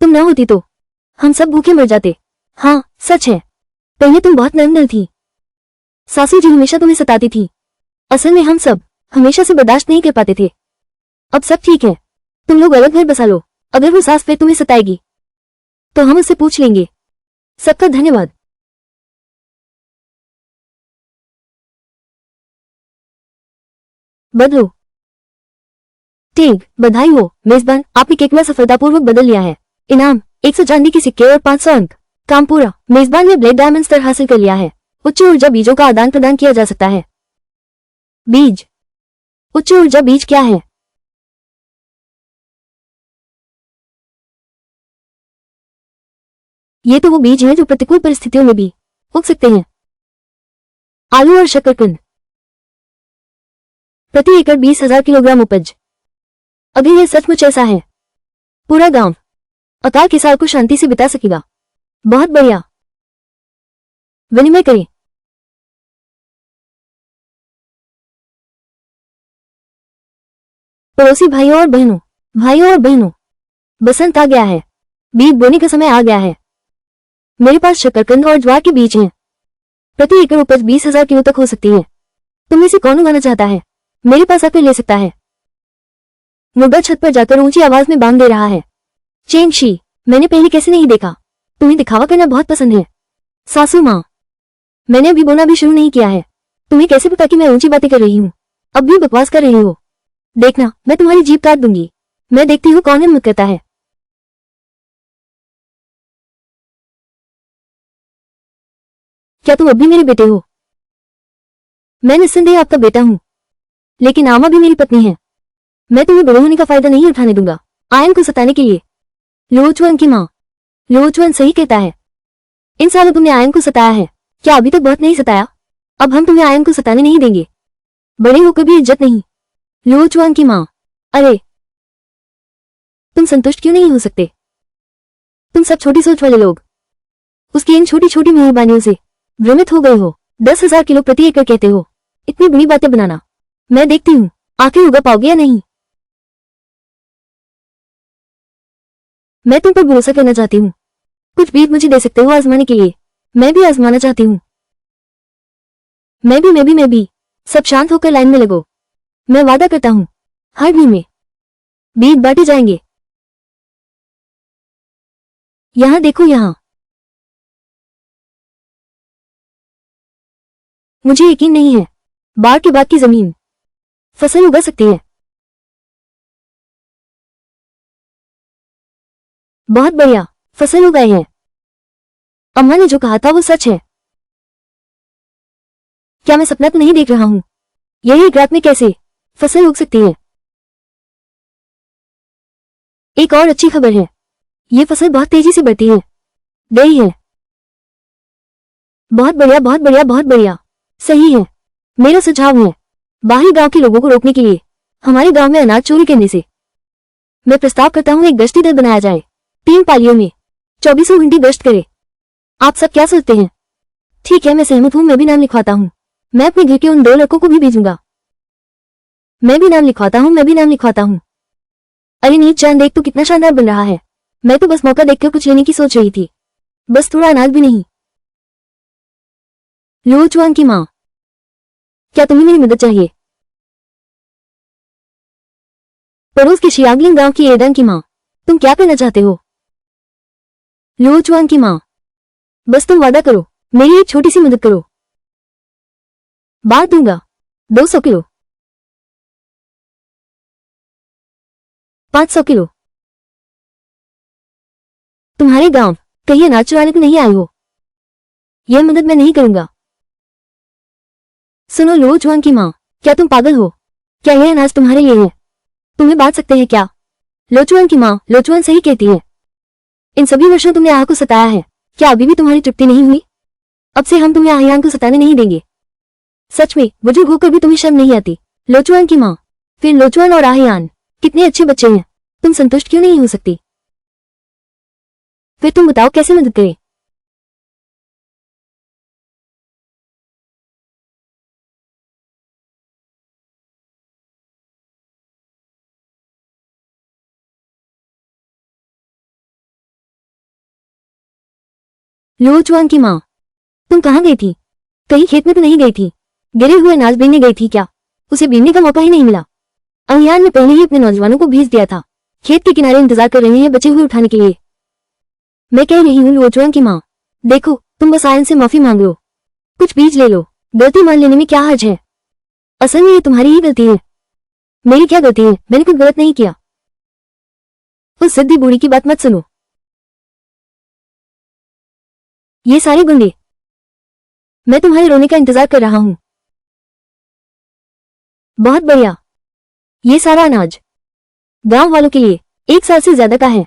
तुम न होती तो हम सब भूखे मर जाते। हाँ सच है, पहले तुम बहुत नरम दिल थी। सासू जी हमेशा तुम्हें सताती थी। असल में हम सब हमेशा से बर्दाश्त नहीं कर पाते थे। अब सब ठीक है, तुम लोग अलग घर बसा लो। अगर वो सास फिर तुम्हें सताएगी तो हम उससे पूछ लेंगे। सबका धन्यवाद। बदलो। ठीक, बधाई हो मेजबान, आपने केकड़ा सफलतापूर्वक बदल लिया है। इनाम 100 चांदी के सिक्के और 500 अंक। काम पूरा। मेजबान ने ब्लैक डायमंड स्तर हासिल कर लिया है। उच्च ऊर्जा बीजों का आदान प्रदान किया जा सकता है। बीज। उच्च ऊर्जा बीज क्या है? ये तो वो बीज हैं जो प्रतिकूल परिस्थितियों में भी उग सकते हैं। आलू और शकरकंद। प्रति एकड़ 20,000 किलोग्राम उपज। अगर यह सचमुच ऐसा है, पूरा गांव अकाल के साल को शांति से बिता सकेगा। बहुत बढ़िया। विनिमय करें। पड़ोसी भाइयों और बहनों, बसंत आ गया है। बीज बोने का समय आ गया है। मेरे पास शकरकंद और ज्वार के बीज हैं। प्रति एकड़ उपज 20,000 किलो तक हो सकती है। तुम में से कौन उगाना चाहता है? मेरे पास आकर ले सकता है। मुर्गा छत पर जाकर ऊंची आवाज में बांग दे रहा है। चेंगशी, मैंने पहले कैसे नहीं देखा? तुम्हें दिखावा करना बहुत पसंद है। सासू माँ, मैंने अभी बोना भी शुरू नहीं किया है। तुम्हें कैसे पता कि मैं ऊंची बातें कर रही हूँ? अब भी बकवास कर रही हो। देखना, मैं तुम्हारी जीभ काट दूंगी। मैं देखती हूँ कौन हिम्मत करता है। क्या तुम अब भी मेरे बेटे हो? मैं निस्संदेह आपका बेटा हूँ, लेकिन आमा भी मेरी पत्नी है। मैं तुम्हें बड़े होने का फायदा नहीं उठाने दूंगा। आयन को सताने के लिए। लोचवन की माँ, लोचवन सही कहता है। इन सालों तुमने आयन को सताया है। क्या अभी तक बहुत नहीं सताया? अब हम तुम्हें आयन को सताने नहीं देंगे। बड़े होकर भी इज्जत नहीं। लोचवन की माँ, अरे तुम संतुष्ट क्यों नहीं हो सकते? तुम सब छोटी सोच वाले लोग उसकी इन छोटी छोटी मेहरबानियों से भ्रमित हो गए हो। 10,000 किलो प्रति एकड़ कहते हो। इतनी बड़ी बातें बनाना। मैं देखती हूँ आखिर उगा पाओगे या नहीं। मैं तुम पर भरोसा करना चाहती हूँ। कुछ भी मुझे दे सकते हो आजमाने के लिए, मैं भी आजमाना चाहती हूँ। मैं भी। सब शांत होकर लाइन में लगो। मैं वादा करता हूँ हर दिन में बीज बांटे जाएंगे। यहाँ देखो, यहाँ मुझे यकीन नहीं है बाढ़ के बाद की जमीन फसल उगा सकती है। बहुत बढ़िया, फसल उगाई है। अम्मा ने जो कहा था वो सच है। क्या मैं सपना तो नहीं देख रहा हूँ? यही एक रात में कैसे फसल उग सकती है? एक और अच्छी खबर है, ये फसल बहुत तेजी से बढ़ती है गई है। बहुत बढ़िया, बहुत बढ़िया, बहुत बढ़िया। सही है। मेरा सुझाव है बाहरी गांव के लोगों को रोकने के लिए हमारे गांव में अनाज चोरी करने से मैं प्रस्ताव करता हूं एक गश्ती दल बनाया जाए। 3 पालियों में 24 घंटे गश्त करे। आप सब क्या सोचते हैं? ठीक है, मैं सहमत हूं। मैं भी नाम लिखवाता हूं। मैं अपने घर के उन 2 लड़कों को भी भेजूंगा। मैं भी नाम लिखवाता हूं। अरे नीच चांद, देख तो कितना शानदार बन रहा है। मैं तो बस मौका देखकर कुछ लेने की सोच रही थी, बस थोड़ा अनाज भी नहीं। लो चुआन की माँ, क्या तुम्हें मेरी मदद चाहिए? पड़ोस के शियागलिंग गांव की एडन की माँ, तुम क्या करना चाहते हो? लो चुआन की माँ, बस तुम वादा करो, मेरी एक छोटी सी मदद करो। बांट दूंगा। 200 किलो, 500 किलो। तुम्हारे गांव कहीं अनाज चुराने को नहीं आए हो? यह मदद मैं नहीं करूंगा। सुनो लो चुआन की माँ, क्या तुम पागल हो? क्या यह अनाज तुम्हारे लिए है? तुम्हें बांट सकते हैं क्या? लोचुआन की माँ, लोचुआन सही कहती है। इन सभी वर्षों तुमने आह को सताया है, क्या अभी भी तुम्हारी तृप्ति नहीं हुई? अब से हम तुम्हें आहियान को सताने नहीं देंगे। सच में बुजुर्ग होकर भी तुम्हें शर्म नहीं आती? लोचुआन की माँ, फिर लोचुआन और आहियान कितने अच्छे बच्चे हैं, तुम संतुष्ट क्यों नहीं हो सकती? फिर तुम बताओ कैसे मदद करें? लोचुआन की माँ, तुम कहाँ गई थी? कहीं खेत में तो नहीं गई थी? गिरे हुए अनाज बीनने गई थी क्या? उसे बीनने का मौका ही नहीं मिला। अहियान ने पहले ही अपने नौजवानों को भेज दिया था, खेत के किनारे इंतजार कर रहे हैं बचे हुए उठाने के लिए। मैं कह रही हूँ लोचुआन की माँ, देखो तुम बस आयन से माफी मांग लो, कुछ बीज ले लो। गलती मान लेने में क्या हर्ज है? असल में ये तुम्हारी ही गलती है। मेरी क्या गलती है? मैंने कुछ गलत नहीं किया। उस सिद्धि बूढ़ी की बात मत सुनो। ये सारे गुंडे, मैं तुम्हारे रोने का इंतजार कर रहा हूँ। बहुत बढ़िया। ये सारा अनाज गांव वालों के लिए 1 साल से ज्यादा का है।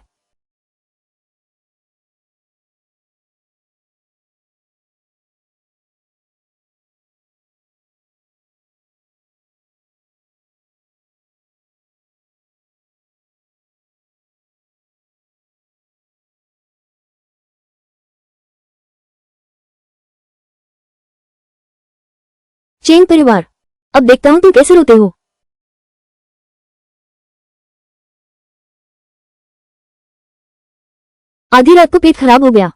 चेंग परिवार, अब देखता हूँ तुम कैसे रोते हो। आधी रात को पेट खराब हो गया,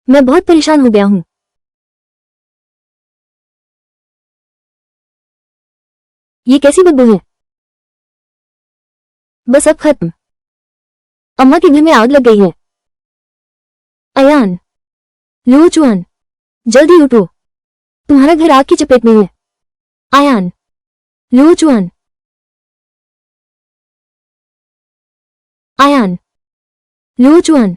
मैं बहुत परेशान हो गया हूँ। ये कैसी बदबू है? बस अब खत्म। अम्मा के घर में आग लग गई है। अयान, लूचुआन, जल्दी उठो, तुम्हारा घर आग की चपेट में है। अयान, लूचुआन, अयान, लूचुआन।